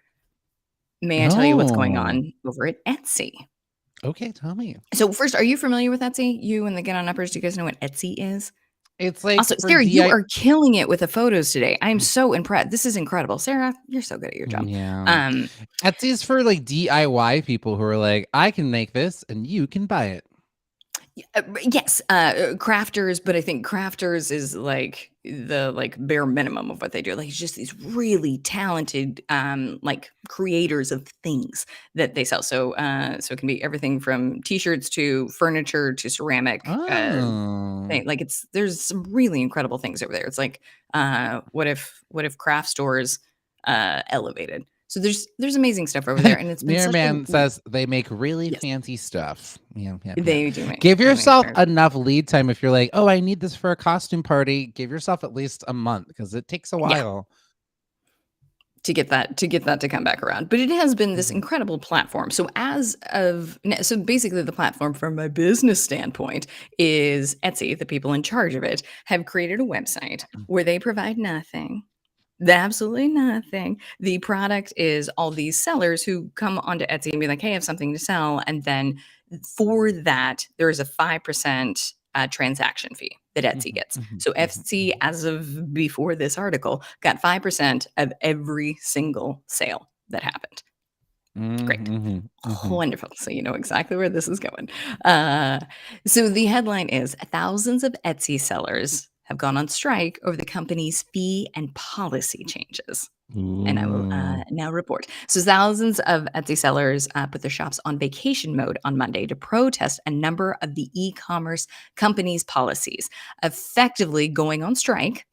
May I tell you what's going on over at Etsy? Okay, tell me. So first, are you familiar with Etsy? You and the Get On Uppers, do you guys know what Etsy is? It's like also, Sarah, you are killing it with the photos today. I'm so impressed. This is incredible. Sarah, you're so good at your job. Yeah. Etsy is for like DIY people who are like, I can make this and you can buy it. Yes, crafters, but I think crafters is like the bare minimum of what they do. Like it's just these really talented like creators of things that they sell. So it can be everything from t-shirts to furniture to ceramic Oh. thing. Like there's some really incredible things over there. It's like what if craft stores elevated. So there's amazing stuff over there and it's been Mirror such a Man says they make really yes, fancy stuff. Yeah, yeah, yeah. they do make Give yourself very enough lead time if you're like, oh, I need this for a costume party. Give yourself at least a month because it takes a yeah. while. To get that to come back around. But it has been this Mhm. incredible platform. So basically the platform from a business standpoint is Etsy, the people in charge of it, have created a website where they provide nothing. Absolutely nothing. The product is all these sellers who come onto Etsy and be like, "Hey, I have something to sell," and then for that, there is a 5% transaction fee that Etsy Mhm, gets. mhm, So mhm, Etsy, mhm. as of before this article, got 5% of every single sale that happened. Great. Mhm, mhm, Wonderful. So you know exactly where this is going. Uh, so the headline is thousands of Etsy sellers have gone on strike over the company's fee and policy changes. mhm. And I will Ooh. now report. So thousands of Etsy sellers put their shops on vacation mode on Monday to protest a number of the e-commerce companies' policies, effectively going on strike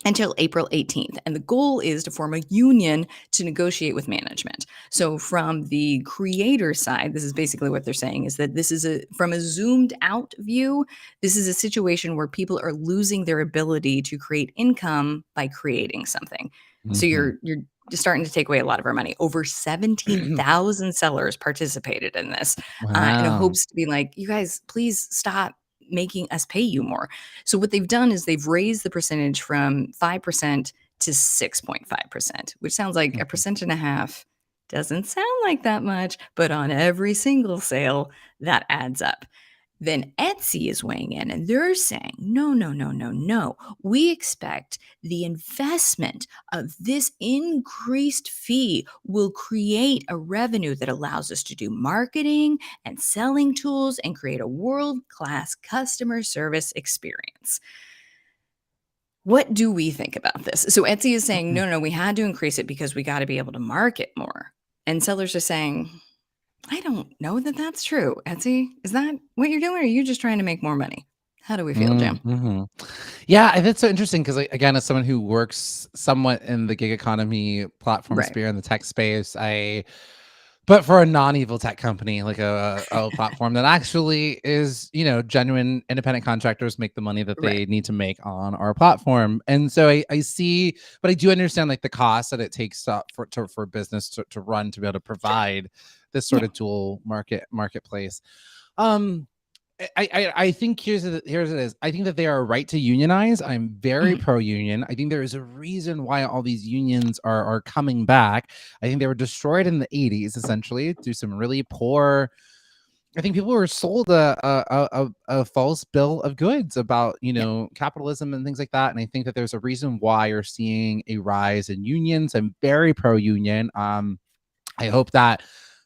until April 18th. And the goal is to form a union to negotiate with management. So from the creator side, this is basically what they're saying is that this is from a zoomed out view, this is a situation where people are losing their ability to create income by creating something. So Mhm. you're just starting to take away a lot of our money. Over 17,000 sellers participated in this in Wow. hopes to be like, you guys, please stop making us pay you more. So what they've done is they've raised the percentage from 5% to 6.5%, which sounds like a Mhm. percent and a half. Doesn't sound like that much, but on every single sale, that adds up. Then Etsy is weighing in and they're saying, no, no, no, no, no. We expect the investment of this increased fee will create a revenue that allows us to do marketing and selling tools and create a world class customer service experience. What do we think about this? So Etsy is saying, no, Mhm. no, we had to increase it because we got to be able to market more. And sellers are saying, I don't know that that's true. Etsy, is that what you're doing? Or are you just trying to make more money? How do we feel, Jim? Mhm. Yeah, and that's so interesting because, like, again, as someone who works somewhat in the gig economy platform Right. sphere in the tech space, but for a non-evil tech company, like a platform that actually is, genuine independent contractors make the money that Right. they need to make on our platform. And so I see, but I do understand like the cost that it takes for business to run to be able to Sure. provide this sort Yeah. of dual marketplace. Um, I think here's it is. I think that they are right to unionize. I'm very Mhm. pro union. I think there is a reason why all these unions are coming back. I think they were destroyed in the 80s essentially through some really poor. I think people were sold a false bill of goods about Yeah. capitalism and things like that. And I think that there's a reason why you're seeing a rise in unions. I'm very pro union. I hope that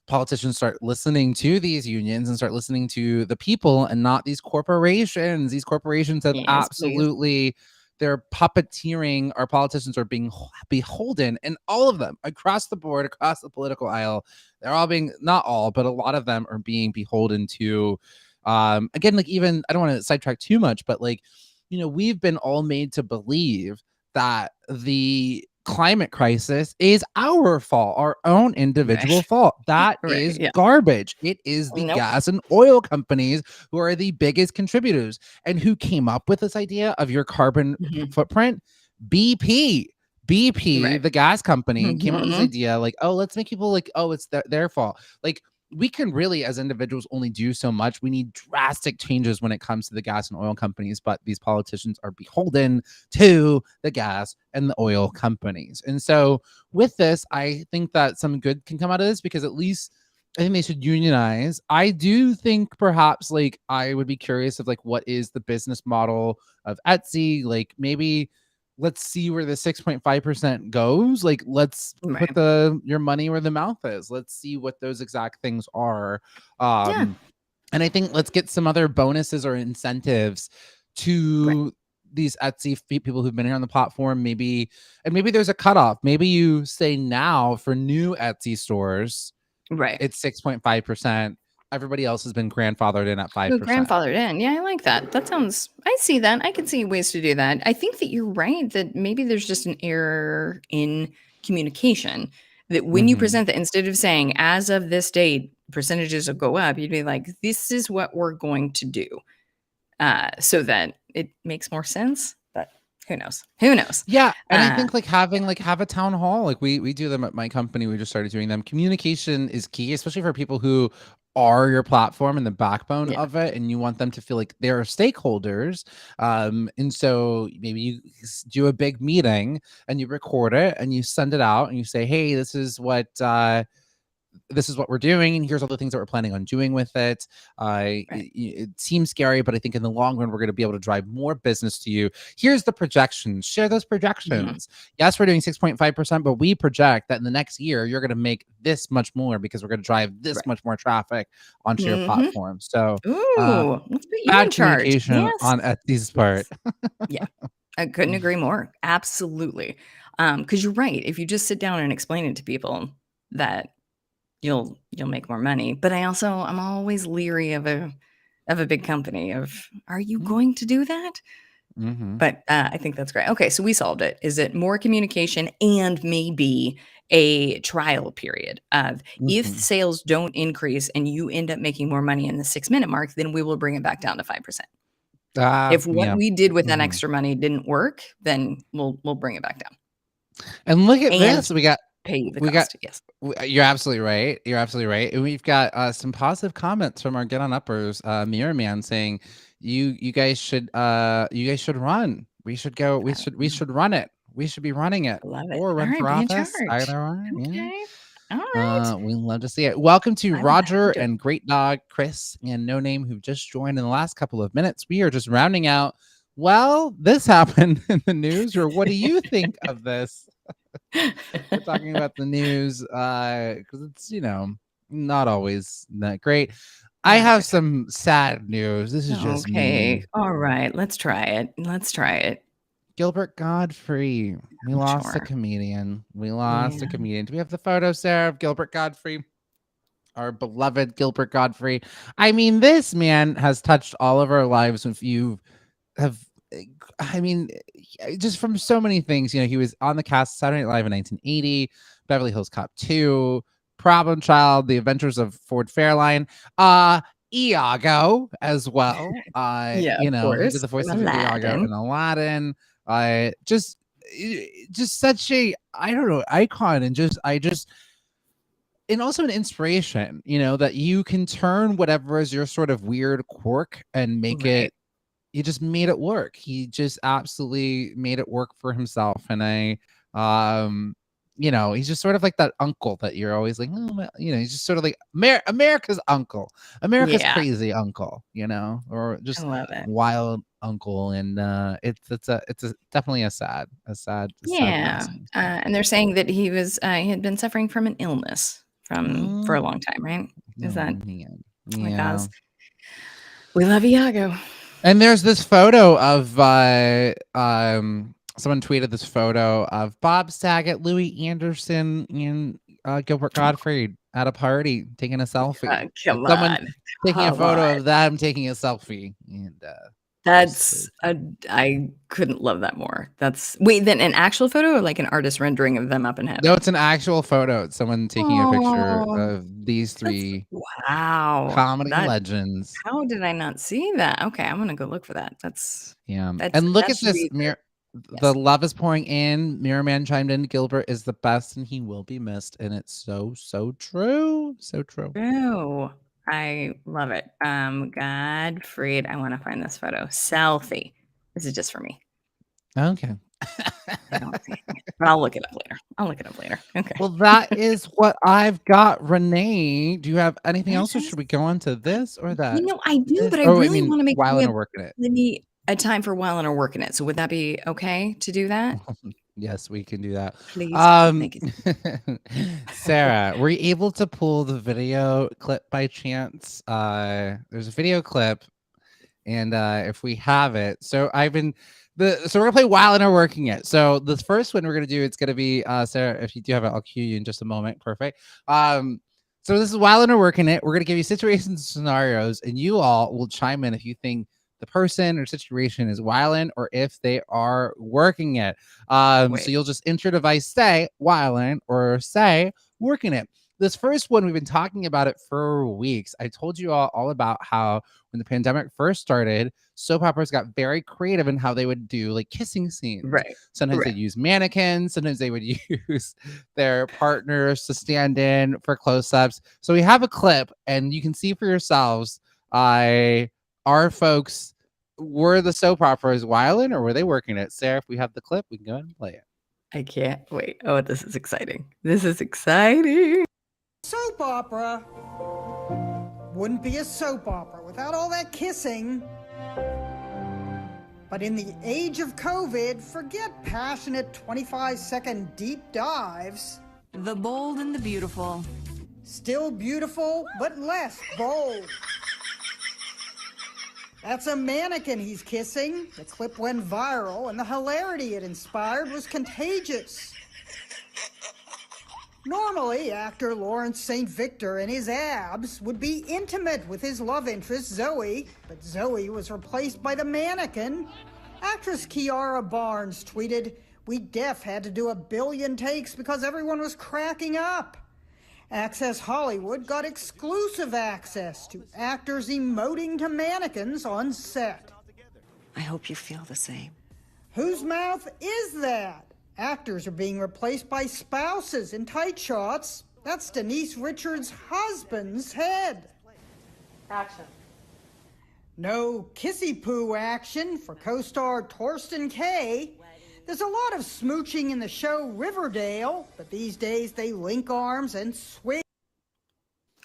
politicians start listening to these unions and start listening to the people and not these corporations. These corporations have Yes, please. absolutely they're puppeteering our politicians are being beholden and all of them across the board across the political aisle they're all being not all but a lot of them are being beholden to again like even I don't want to sidetrack too much but like we've been all made to believe that the climate crisis is our fault, our own individual Right. fault. That Right. is Yeah. garbage. It is the Nope. gas and oil companies who are the biggest contributors and who came up with this idea of your carbon Mhm. footprint. BP. BP, Right. the gas company, came up with this Mhm. idea like, oh, let's make people like, oh, it's their fault. Like, we can really, as individuals, only do so much. We need drastic changes when it comes to the gas and oil companies, but these politicians are beholden to the gas and the oil companies. And so, with this, I think that some good can come out of this because at least I think they should unionize. I do think perhaps like I would be curious of like what is the business model of Etsy? Like maybe let's see where the 6.5% goes. Like let's put Right. the your money where the mouth is. Let's see what those exact things are. Yeah. Um And I think let's get some other bonuses or incentives Right. to these Etsy people who've been here on the platform. Maybe there's a cutoff. Maybe you say now for new Etsy stores, Right. it's 6.5%. Everybody else has been grandfathered in at Oh, 5%. grandfathered in. Yeah, I like that. That sounds I see that. I can see ways to do that. I think that you're right that maybe there's just an error in communication. That when you Mm-hmm. present that, instead of saying, as of this date, percentages will go up, you'd be like, this is what we're going to do. So that it makes more sense. But who knows? Who knows? Yeah, and I Uh, think have a town hall. Like we do them at my company. We just started doing them. Communication is key, especially for people who are your platform and the backbone yeah. of it, and you want them to feel like they're stakeholders. And so maybe you do a big meeting and you record it and you send it out and you say, "Hey, this is what we're doing, and here's all the things that we're planning on doing with it." Right. It seems scary, but I think in the long run, we're going to be able to drive more business to you. Here's the projections. Share those Mhm. projections. Yes, we're doing 6.5%, but we project that in the next year, you're going to make this much more because we're going to drive this Right. much more traffic onto your Mhm. platform. So, uh, Ooh, let's put you in bad charge. communication Yes. on Etsy's part. Yes. Yeah. I couldn't agree more. Absolutely. Because you're right. If you just sit down and explain it to people, that you'll make more money. But I'm always leery of a big company of, are you going to do that? Mm-hmm. But I think that's great. Okay, so we solved it. Is it more communication and maybe a trial period of, if Mm-hmm. sales don't increase and you end up making more money in the 6-minute mark, then we will bring it back down to 5%. If what Yeah. we did with that Mm-hmm. extra money didn't work, then we'll bring it back down And look at and this. We got pay you the we got cost. Yes. You're absolutely right. You're absolutely right. And we've got some positive comments from our Get On Uppers, Mirror Man, saying you guys should run. We should go. We should run it. We should be running it Love it. or All run right, for be in office. charge. Either one. Yeah. Okay. All right. We love to see it. Welcome to I will Roger happily do it. and Great Dog Chris and No Name who've just joined in the last couple of minutes. We are just rounding out. Well, this happened in the news, or what do you think of this? We're talking about the news because it's not always that great. I Not have always. some sad news. This is just Okay. me. All right. Let's try it. Let's try it. Gilbert Godfrey. We lost a Sure. comedian. We lost a Yeah. comedian. Do we have the photo, Sarah, of Gilbert Godfrey? Our beloved Gilbert Godfrey. I mean, this man has touched all of our lives. If you have, I mean, just from so many things. He was on the cast of Saturday Night Live in 1980, Beverly Hills Cop 2, Problem Child, The Adventures of Ford Fairlane, Iago as well. Yeah, of He did course. the voice From of Iago in Aladdin. Aladdin. Just such a, I don't know, icon, and and also an inspiration, that you can turn whatever is your sort of weird quirk and make Right. it. He just made it work. He just absolutely made it work for himself. And he's just sort of like that uncle that you're always like, oh, well, he's just sort of like America's uncle, America's Yeah. crazy uncle, or I just love it. wild uncle. And it's definitely a sad Yeah. passing. And they're saying that he had been suffering from an illness for Mm, a long time, right? Is oh that man, oh my yeah. gosh. We love Iago. And there's this photo of someone tweeted this photo of Bob Saget, Louis Anderson, and Gilbert Gottfried at a party taking a selfie. Like Come someone on. taking a Come on. photo of them taking a selfie, and That's I couldn't love that more. Wait, then an actual photo or like an artist rendering of them up in no, heaven? it's an actual photo. It's someone taking a picture Oh, of these that's three wow. comedy That legends. How did I not see that? Okay, I'm gonna go look for that. Yeah, and look That at should this be mirror. The yes. love is pouring in. Mirror Man chimed in. Gilbert is the best, and he will be missed. And it's so true. So true. True. I love it. Godfried, I want to find this photo. Selfie. This is just for me. Okay. I don't see it, but I'll look it up later. Okay. Well, that is what I've got, Renee. Do you have anything else, or Yes. should we go on to this or that? I do, but I Oh, I really mean, want to make sure while we in have a work in it. plenty a time for while and are working it. So would that be okay to do that? Yes, we can do that. Please Um, make it. Sarah, were you able to pull the video clip by chance? There's a video clip, and if we have it, so so we're gonna play while and are working it. So this first one we're gonna do, it's gonna be Sarah. If you do have it, I'll cue you in just a moment. Perfect. So this is while and are working it. We're gonna give you situations and scenarios, and you all will chime in if you think the person or situation is wilding or if they are working it. So you'll just enter device, say wilding or say working it. This first one, we've been talking about it for weeks. I told you all about how when the pandemic first started, soap operas got very creative in how they would do like kissing scenes. Right. Sometimes they'd use mannequins. Sometimes they would use their partners to stand in for close-ups. So we have a clip, and you can see for yourselves. Our folks, were the soap operas wilding or were they working it? Sarah, if we have the clip, we can go ahead and play it. I can't wait. Oh, this is exciting. This is exciting. Soap opera wouldn't be a soap opera without all that kissing. But in the age of COVID, forget passionate 25-second deep dives. The bold and the beautiful. Still beautiful, but less bold. That's a mannequin he's kissing. The clip went viral, and the hilarity it inspired was contagious. Normally, actor Lawrence St. Victor and his abs would be intimate with his love interest, Zoe, but Zoe was replaced by the mannequin. Actress Kiara Barnes tweeted, "We def had to do 1 billion takes because everyone was cracking up." Access Hollywood got exclusive access to actors emoting to mannequins on set. I hope you feel the same. Whose mouth is that? Actors are being replaced by spouses in tight shots. That's Denise Richards' husband's head. Action. No kissy poo action for co-star Torsten Kay. There's a lot of smooching in the show Riverdale, but these days they link arms and swing.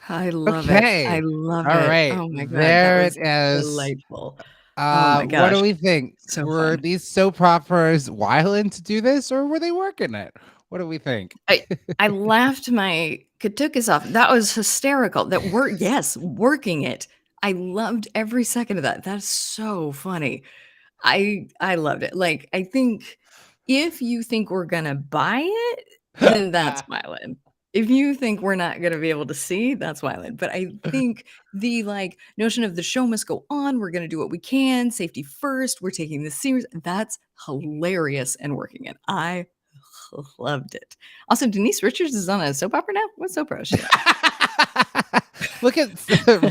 I love Okay. it. I love All it. right. Oh my God. There that was it is. delightful. Oh my What gosh. do we think? So Were fun. these soap operas wilding to do this or were they working it? What do we think? I laughed my katukas off. That was hysterical. That working it. I loved every second of that. That's so funny. I loved it. Like, I think if you think we're gonna buy it, then that's violent. If you think we're not gonna be able to see, that's violent. But I think the like notion of the show must go on, we're gonna do what we can, safety first, we're taking this serious. That's hilarious and working it. I loved it. Also, Denise Richards is on a soap opera now. What soap opera is she on? Look at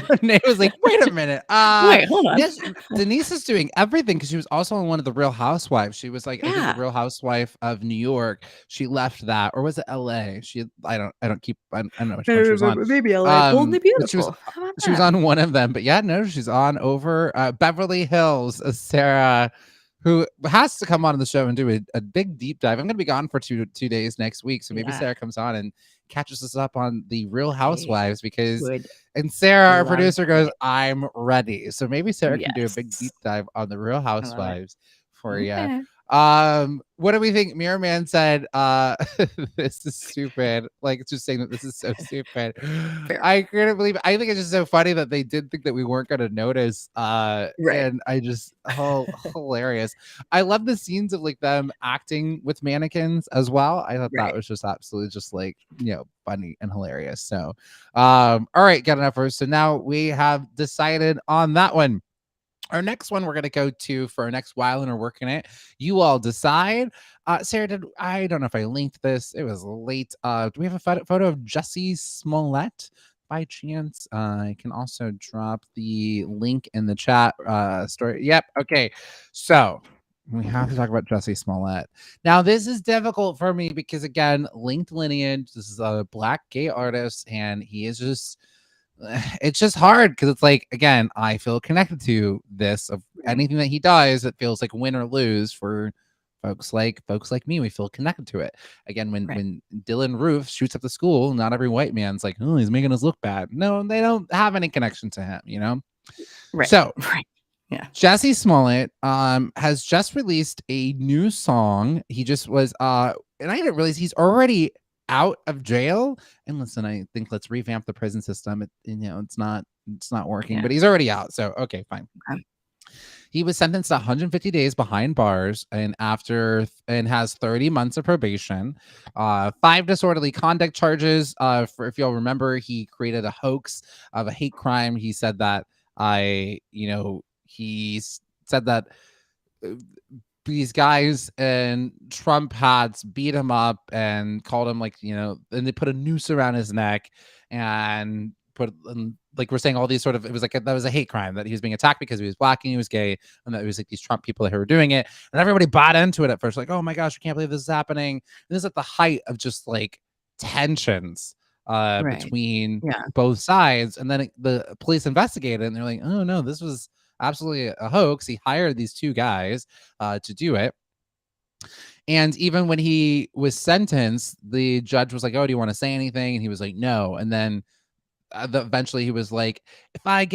Renee was like, wait a minute. Wait, hold on. Yes, Denise is doing everything because she was also on one of the Real Housewives. She was like, I think the Real Housewife of New York. She left that, or was it LA? I don't know which one she was on. Maybe LA. Boldly Beautiful. She was on one of them, but yeah, no, she's on over Beverly Hills. Sarah, who has to come on the show and do a big deep dive. I'm going to be gone for two days next week, so maybe Sarah comes on and catches us up on the Real Housewives and Sarah, our producer, goes, "I'm ready." So maybe Sarah can do a big deep dive on the Real Housewives for you. What do we think? Mirror Man said, this is stupid. Like, it's just saying that this is so stupid. I couldn't believe it. I think it's just so funny that they did think that we weren't going to notice. And I just, hilarious. I love the scenes of like them acting with mannequins as well. I thought that was just absolutely just like, funny and hilarious. So, all right, got enough first. So now we have decided on that one. Our next one we're going to go to for our next while and are working it. You all decide. Sarah, I don't know if I linked this. It was late. Do we have a photo of Jussie Smollett by chance? I can also drop the link in the chat story. Yep. Okay. So we have to talk about Jussie Smollett. Now, this is difficult for me because, again, linked lineage. This is a Black gay artist, and he is just... it's just hard because it's like, again, I feel connected to this of anything that he does. It feels like win or lose for folks like me. We feel connected to it. Again, when Dylan Roof shoots up the school, not every white man's like, oh, he's making us look bad. No, they don't have any connection to him, Right. So Yeah. Jesse Smollett has just released a new song. He just was and I didn't realize he's already out of jail. And listen, I think let's revamp the prison system. It's not working, but he's already out. So okay, fine. Okay. He was sentenced to 150 days behind bars and has 30 months of probation. 5 disorderly conduct charges. For if you'll remember, he created a hoax of a hate crime. He said that he said that these guys in Trump hats beat him up and called him and they put a noose around his neck and we're saying all these it was that was a hate crime, that he was being attacked because he was black and he was gay, and that it was these Trump people who were doing it, and everybody bought into it at first, oh my gosh, I can't believe this is happening. And this is at the height of just tensions between both sides, and then the police investigated and they're like, oh no, this was absolutely a hoax. He hired these 2 guys to do it. And even when he was sentenced, the judge was like, oh, do you want to say anything? And he was like, no. And then eventually he was like, he's like,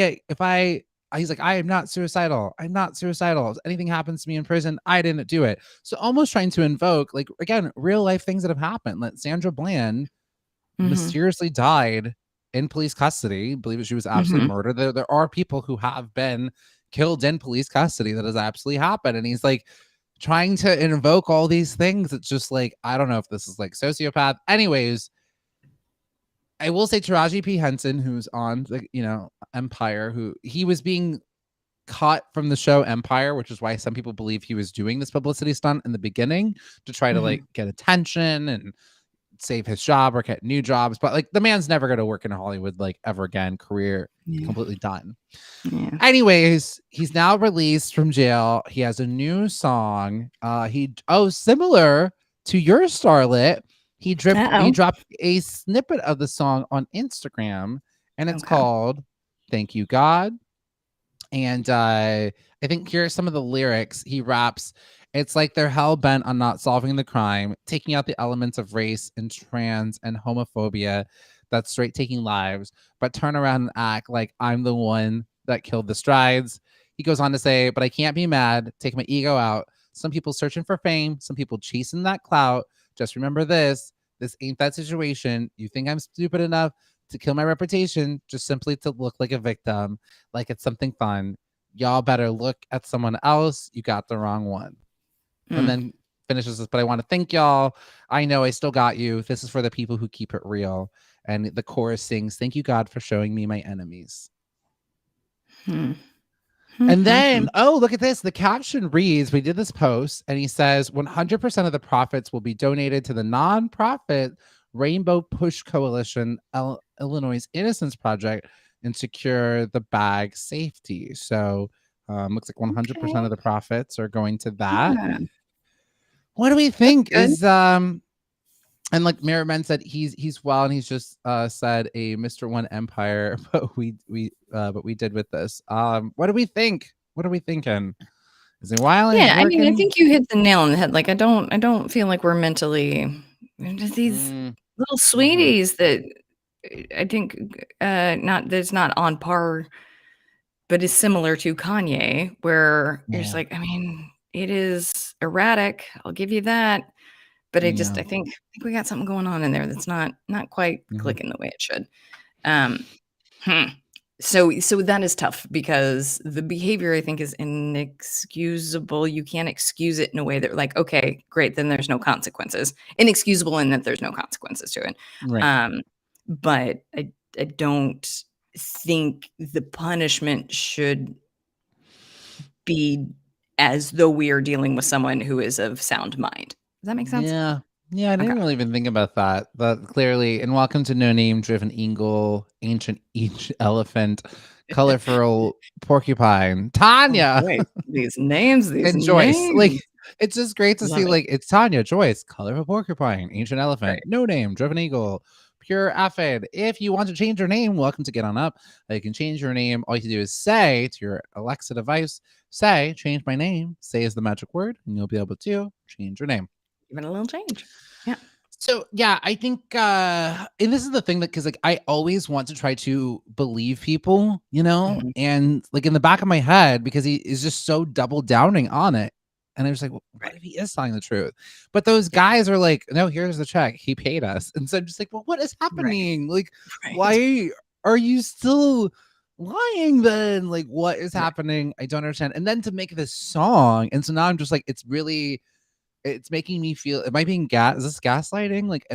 I am not suicidal. I'm not suicidal. If anything happens to me in prison, I didn't do it. So almost trying to invoke, again, real life things that have happened. Like Sandra Bland mysteriously died in police custody. I believe she was absolutely murdered. There are people who have been killed in police custody. That has absolutely happened. And he's trying to invoke all these things. It's just I don't know if this is sociopath. Anyways, I will say Taraji P. Henson, who's on Empire, who he was being cut from the show Empire, which is why some people believe he was doing this publicity stunt in the beginning to try to get attention and save his job or get new jobs. But the man's never going to work in Hollywood ever again. Career completely done. Yeah. Anyways, he's now released from jail. He has a new song. Similar to your Starlet. He dropped a snippet of the song on Instagram, and it's called Thank You, God. And I think here are some of the lyrics. He raps, it's like they're hell-bent on not solving the crime, taking out the elements of race and trans and homophobia that's straight taking lives, but turn around and act like I'm the one that killed the strides. He goes on to say, but I can't be mad, take my ego out. Some people searching for fame, some people chasing that clout. Just remember this ain't that situation. You think I'm stupid enough to kill my reputation just simply to look like a victim, like it's something fun. Y'all better look at someone else. You got the wrong one. And then finishes this, but I want to thank y'all. I know I still got you. This is for the people who keep it real. And the chorus sings, thank you, God, for showing me my enemies. And then, look at this. The caption reads, we did this post, and he says 100% of the profits will be donated to the nonprofit Rainbow Push Coalition, Illinois Innocence Project, and secure the bag safety. So looks like 100% of the profits are going to that. Yeah. What do we think is and Merriman said he's well, and he's just said a Mr. One Empire, but we did with this. What do we think? What are we thinking? Is it wild? Yeah, I mean, I think you hit the nail on the head. I don't feel like we're mentally just these little sweeties that I think that's not on par, but is similar to Kanye, where you're just I mean, it is erratic. I'll give you that. But I think we got something going on in there that's not quite clicking the way it should. So that is tough because the behavior I think is inexcusable. You can't excuse it in a way that okay, great, then there's no consequences. Inexcusable in that there's no consequences to it. Right. But I don't think the punishment should be as though we are dealing with someone who is of sound mind. Does that make sense? Yeah. Yeah, I didn't really even think about that. But clearly, and welcome to No Name Driven Eagle, Ancient Elephant, Colorful Porcupine, Tanya. Wait, these names, and Joyce. It's just great to see it's Tanya, Joyce, Colorful Porcupine, Ancient Elephant, No Name Driven Eagle, Pure Aphid. If you want to change your name, welcome to Get On Up. You can change your name. All you have to do is say to your Alexa device, say, change my name. Say is the magic word, and you'll be able to change your name. Give it a little change. Yeah. So yeah, I think and this is the thing that because like I always want to try to believe people, Mhm. and like in the back of my head, because he is just so double downing on it. And I was like, well, what Right. if he is telling the truth? But those Yeah. guys are like, no, here's the check. He paid us. And so I'm just like, well, what is Right. happening? Like, Right. why are you still lying then? Like, what is Right. happening? I don't understand. And then to make this song. And so now I'm just like, it's making me feel, am I being is this gaslighting? Like,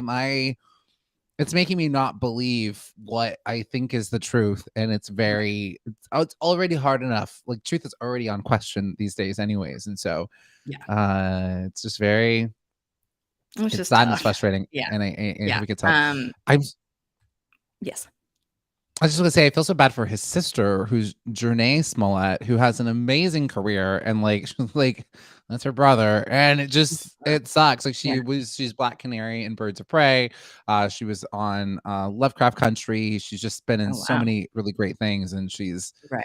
it's making me not believe what I think is the truth. And Right. it's already hard enough. Like truth is already on question these days anyways. And so, Yeah. it's just very, It's it's just sad and it's tough. frustrating. Yeah. And I hope Yeah. we can tell. I'm, Yes. I was just gonna say I feel so bad for his sister, who's Janae Smollett, who has an amazing career, and like she's like that's her brother, and it sucks. Like Yeah. she's Black Canary in Birds of Prey. She was on Lovecraft Country. She's just been in Oh, so wow. many really great things, and Right.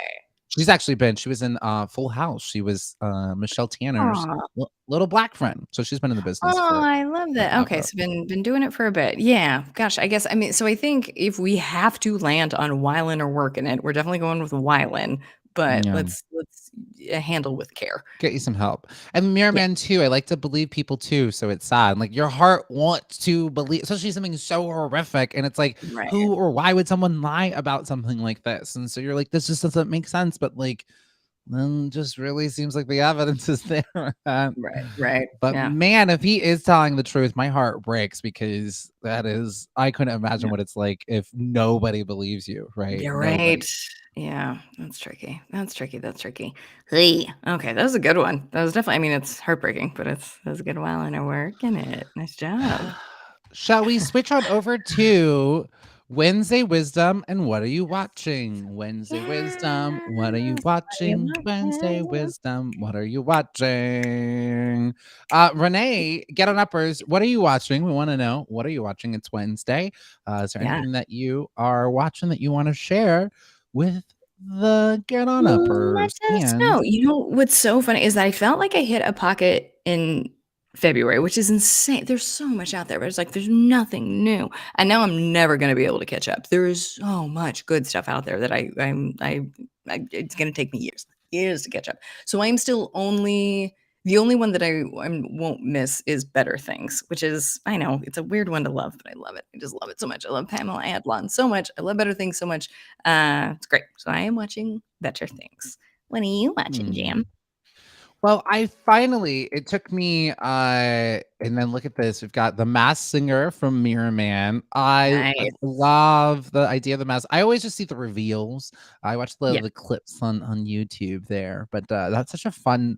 she was in Full House. She was Michelle Tanner's Aw. little black friend, so she's been in the business Oh, for I love a that. while. Okay, so been doing it for a bit. Yeah. Gosh, I guess I mean, so I think if we have to land on Wylan or work in it, we're definitely going with Wylan, but Yeah. let's handle with care. Get you some help. And Mirror Yeah. Man too, I like to believe people too, so it's sad. Like your heart wants to believe, especially something so horrific, and it's like, Right. who or why would someone lie about something like this? And so you're like, this just doesn't make sense. But like, then just really seems like the evidence is there. Right. Right. But Yeah. man, if he is telling the truth, my heart breaks because I couldn't imagine Yeah. what it's like if nobody believes you, right? You're right. Nobody. Yeah, that's tricky. That's tricky. That's tricky. Hey, okay, that was a good one. That was definitely. I mean, it's heartbreaking, but that was a good while in our work in it. Nice job. Shall we switch on over to Wednesday Wisdom and what are you watching? Wednesday Wisdom, what are you Yes. What are you watching? Wednesday watching? Wisdom, what are you watching? Renee, get on uppers. What are you watching? We want to know. What are you watching? It's Wednesday. Is there Yeah. anything that you are watching that you want to share with the get on Let uppers? us And know. You know what's so funny is that I felt like I hit a pocket in February, which is insane. There's so much out there, but it's like there's nothing new. And now I'm never going to be able to catch up. There is so much good stuff out there that I it's going to take me years to catch up. So I'm still only the only one that I won't miss is Better Things, which is I know it's a weird one to love, but I love it. I just love it so much. I love Pamela Adlon so much. I love Better Things so much. It's great. So I am watching Better Things. What are you watching, hmm. Jam? Well, it took me and then look at this. We've got the Masked Singer from Mirror Man. I Nice. love the idea of the mask. I always just see the reveals. I watch Yeah. the clips on YouTube there, but that's such a fun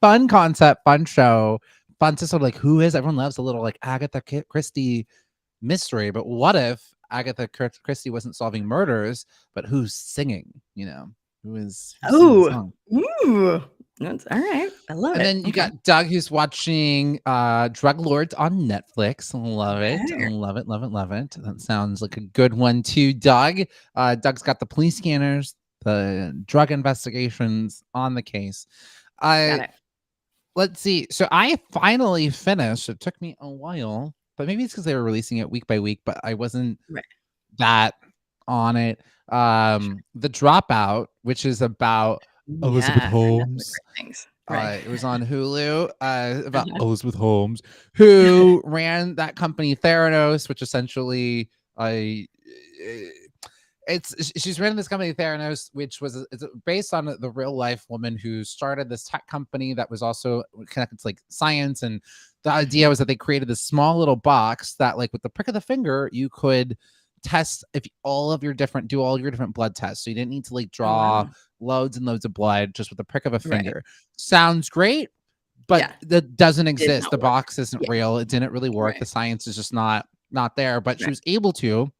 concept, fun show, fun to sort of like who is everyone loves a little like Agatha Christie mystery, but what if Agatha Christie wasn't solving murders, but who's singing, who's singing the Oh, song? ooh, that's all right. I love And it. then you Okay. got Doug who's watching Drug Lords on Netflix. Love it. Okay. Love it. Love it. Love it. That sounds like a good one too, Doug. Doug's got the police scanners, the drug investigations on the case. Got Uh it. let's see. So I finally finished. It took me a while, but maybe it's because they were releasing it week by week, but I wasn't Right. that on it. Sure. The Dropout, which is about Elizabeth Yeah, I love the Holmes. great things. Right. It was on Hulu about Uh-huh. Elizabeth Holmes, who ran that company Theranos, which essentially I she's running this company Theranos, which it's based on the real life woman who started this tech company that was also connected to like science. And the idea Mhm. was that they created this small little box that, like, with the prick of the finger, you could test if do all your different blood tests. So you didn't need to like Oh, draw wow. loads and loads of blood just with the prick of a Right. finger. Sounds great, but Yeah. that doesn't Did exist. The not work. box isn't Yeah. real. It didn't really work. Right. The science is just not there. But she Right. was able to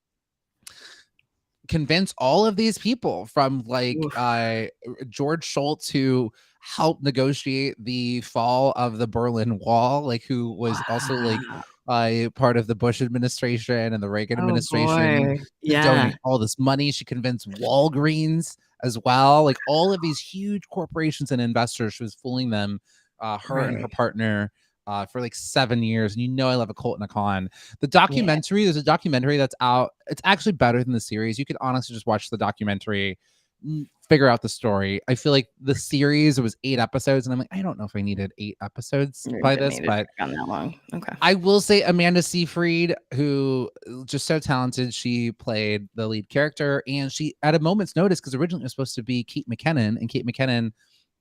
convince all of these people from like Oof. George Shultz, who helped negotiate the fall of the Berlin Wall, like who was also like Wow. part of the Bush administration and the Reagan Oh, administration, boy. to Yeah. donate all this money. She convinced Walgreens as well, like all of these huge corporations and investors. She was fooling them, her and her Right. partner, for like 7 years, and you know I love a cult and a con. The Yeah. documentary, there's a documentary that's out. It's actually better than the series. You could honestly just watch the documentary, figure out the story. I feel like the series, it was 8 episodes, and I'm like, I don't know if I needed 8 episodes You by didn't this, need to but drag on that long. Okay. I will say Amanda Seyfried, who just so talented, she played the lead character, and she at a moment's notice, because originally it was supposed to be Kate McKinnon, and Kate McKinnon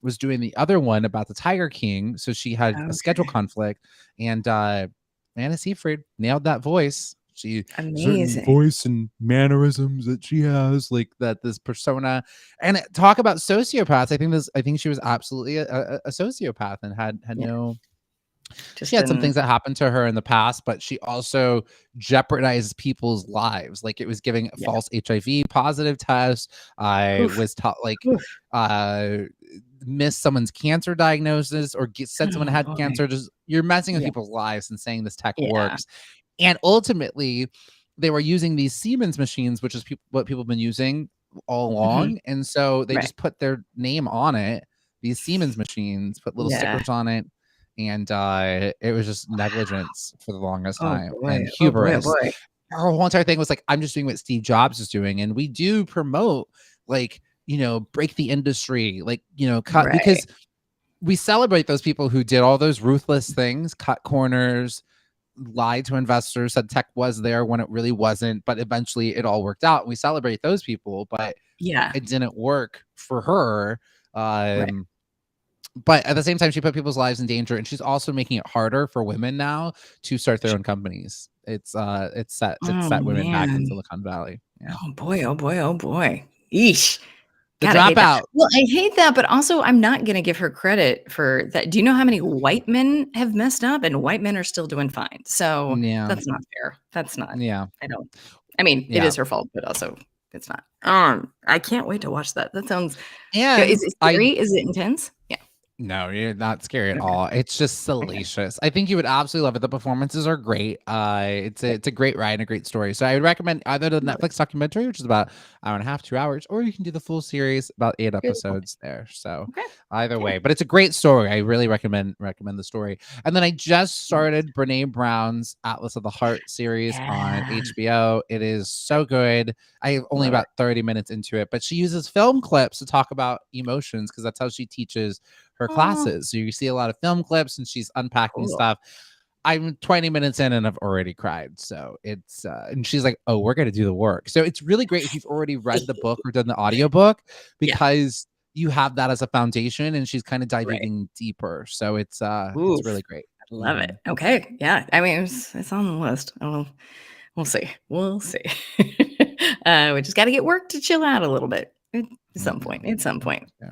was doing the other one about the Tiger King, so she had a schedule Okay. conflict, and Amanda Seyfried nailed that voice. She certain Amazing. voice and mannerisms that she has, like that this persona, and talk about sociopaths. I think she was absolutely a sociopath and had Yeah. no. Just She had some didn't. things that happened to her in the past, but she also jeopardized people's lives. Like it was giving Yeah. false HIV positive tests. I Oof. was taught like Oof. miss someone's cancer diagnosis or said someone Oh, had boy. cancer. Just you're messing with Yeah. people's lives and saying this tech Yeah. works. And ultimately, they were using these Siemens machines, which is what people have been using all along. And so they Right. just put their name on it. These Siemens machines put little Yeah. stickers on it, and it was just negligence for the longest Oh time boy. and Oh boy. Oh hubris. boy. Her whole entire thing was like, I'm just doing what Steve Jobs is doing, and we do promote like break the industry, like cut Right. because we celebrate those people who did all those ruthless things, cut corners, lied to investors, said tech was there when it really wasn't, but eventually it all worked out. We celebrate those people, but Yeah. it didn't work for her. Right. But at the same time, she put people's lives in danger, and she's also making it harder for women now to start their own companies. It's set Oh women back in man. Silicon Valley. Yeah. Oh boy. Oh boy. Oh boy. Eesh. The God, I hate that. Dropout. Well, I hate that, but also I'm not going to give her credit for that. Do you know how many white men have messed up and white men are still doing fine? So Yeah. that's not fair. That's not. Yeah. I mean, it Yeah. is her fault, but also it's not. I can't wait to watch that. That sounds. And Is it scary? Is it intense? Yeah. No, you're not scary at Okay. all. It's just salacious. I think you would absolutely love it. The performances are great. It's a great ride and a great story. So I would recommend either the Netflix documentary, which is about hour and a half, 2 hours, or you can do the full series, about 8 episodes there. So Okay. either way, but it's a great story. I really recommend the story. And then I just started Brene Brown's Atlas of the Heart series on Yeah. HBO. It is so good. I have only Love about 30 minutes into it, but she uses film clips to talk about emotions because that's how she teaches her Oh, classes. So you see a lot of film clips and she's unpacking cool. stuff. I'm 20 minutes in and I've already cried. So it's and she's like, "Oh, we're going to do the work." So it's really great if you've already read the book or done the audiobook because you have that as a foundation, and she's kind of diving in deeper. So it's Oof. really great. Love it. Okay. Yeah. I mean, it's on the list. We'll see. We'll see. We just got to get work to chill out a little bit at some point. At some point. Yeah.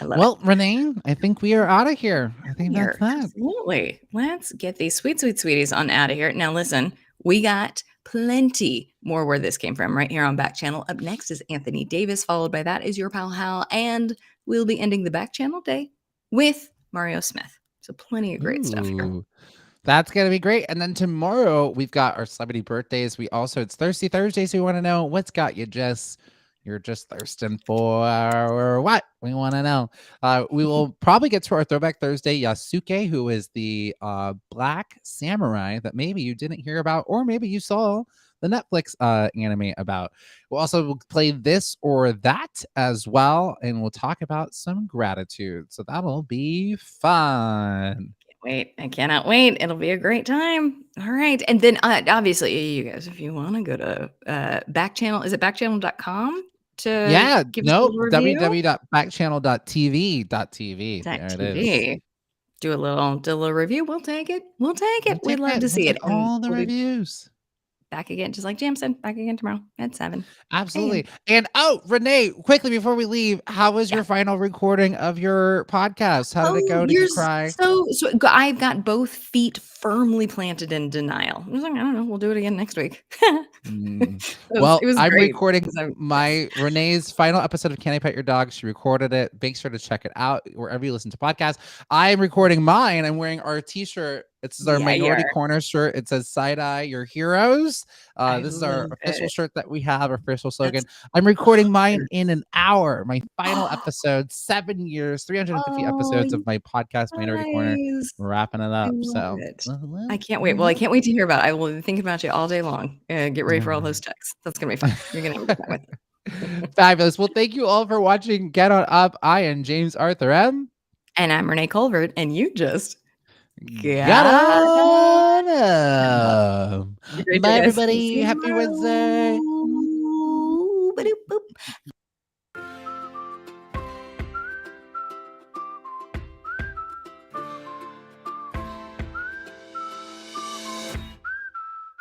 I love Well, Renee, I think we are out of here. I think Here, that's that. absolutely. Let's get these sweet, sweet sweeties on out of here. Now, listen, we got plenty more where this came from right here on Back Channel. Up next is Anthony Davis, followed by that is your pal Hal, and we'll be ending the Back Channel day with Mario Smith. So plenty of great stuff here. Ooh, that's gonna be great. And then tomorrow we've got our celebrity birthdays. It's Thirsty Thursday, so we want to know what's got you you're just thirsting for what? We want to know. We will probably get to our Throwback Thursday. Yasuke, who is the black samurai that maybe you didn't hear about, or maybe you saw the Netflix anime about. We'll also play this or that as well, and we'll talk about some gratitude. So that'll be fun. Wait, I cannot wait. It'll be a great time. All right. And then obviously, you guys, if you want to go to Backchannel, is it backchannel.com to give us a little review? www.backchannel.tv.tv. There it is. Do a little review. We'll take it. We'll take it. We'd love to see it. And All the we'll be reviews. back again, just like Jam said, back again tomorrow at 7. Absolutely. And Renee, quickly before we leave, how was your final recording of your podcast? How did it go? Did you cry? So I've got both feet firmly planted in denial. I was like, I don't know, we'll do it again next week. Well, I'm great. recording Renee's final episode of Can I Pet Your Dog? She recorded it. Make sure to check it out wherever you listen to podcasts. I am recording mine. I'm wearing our t-shirt This is our Yeah, Minority yeah. Corner shirt. It says "Side Eye Your Heroes." I This is our love official it. shirt that we have, our official slogan. That's I'm recording mine fire. in an hour. My final episode, 7 years, 350 Oh, episodes of my podcast, Minority Corner. nice. We're wrapping it I up. love So, it. I can't wait. Well, I can't wait to hear about it. I will be thinking about you all day long. Get ready for all those texts. That's gonna be fun. You're gonna have a good time with it. fabulous. Well, thank you all for watching Get On Up. I am James Arthur M. And I'm Renee Colbert, and you just Get got on up. Have a great day, Bye, guys. See everybody. you Happy Wednesday. tomorrow.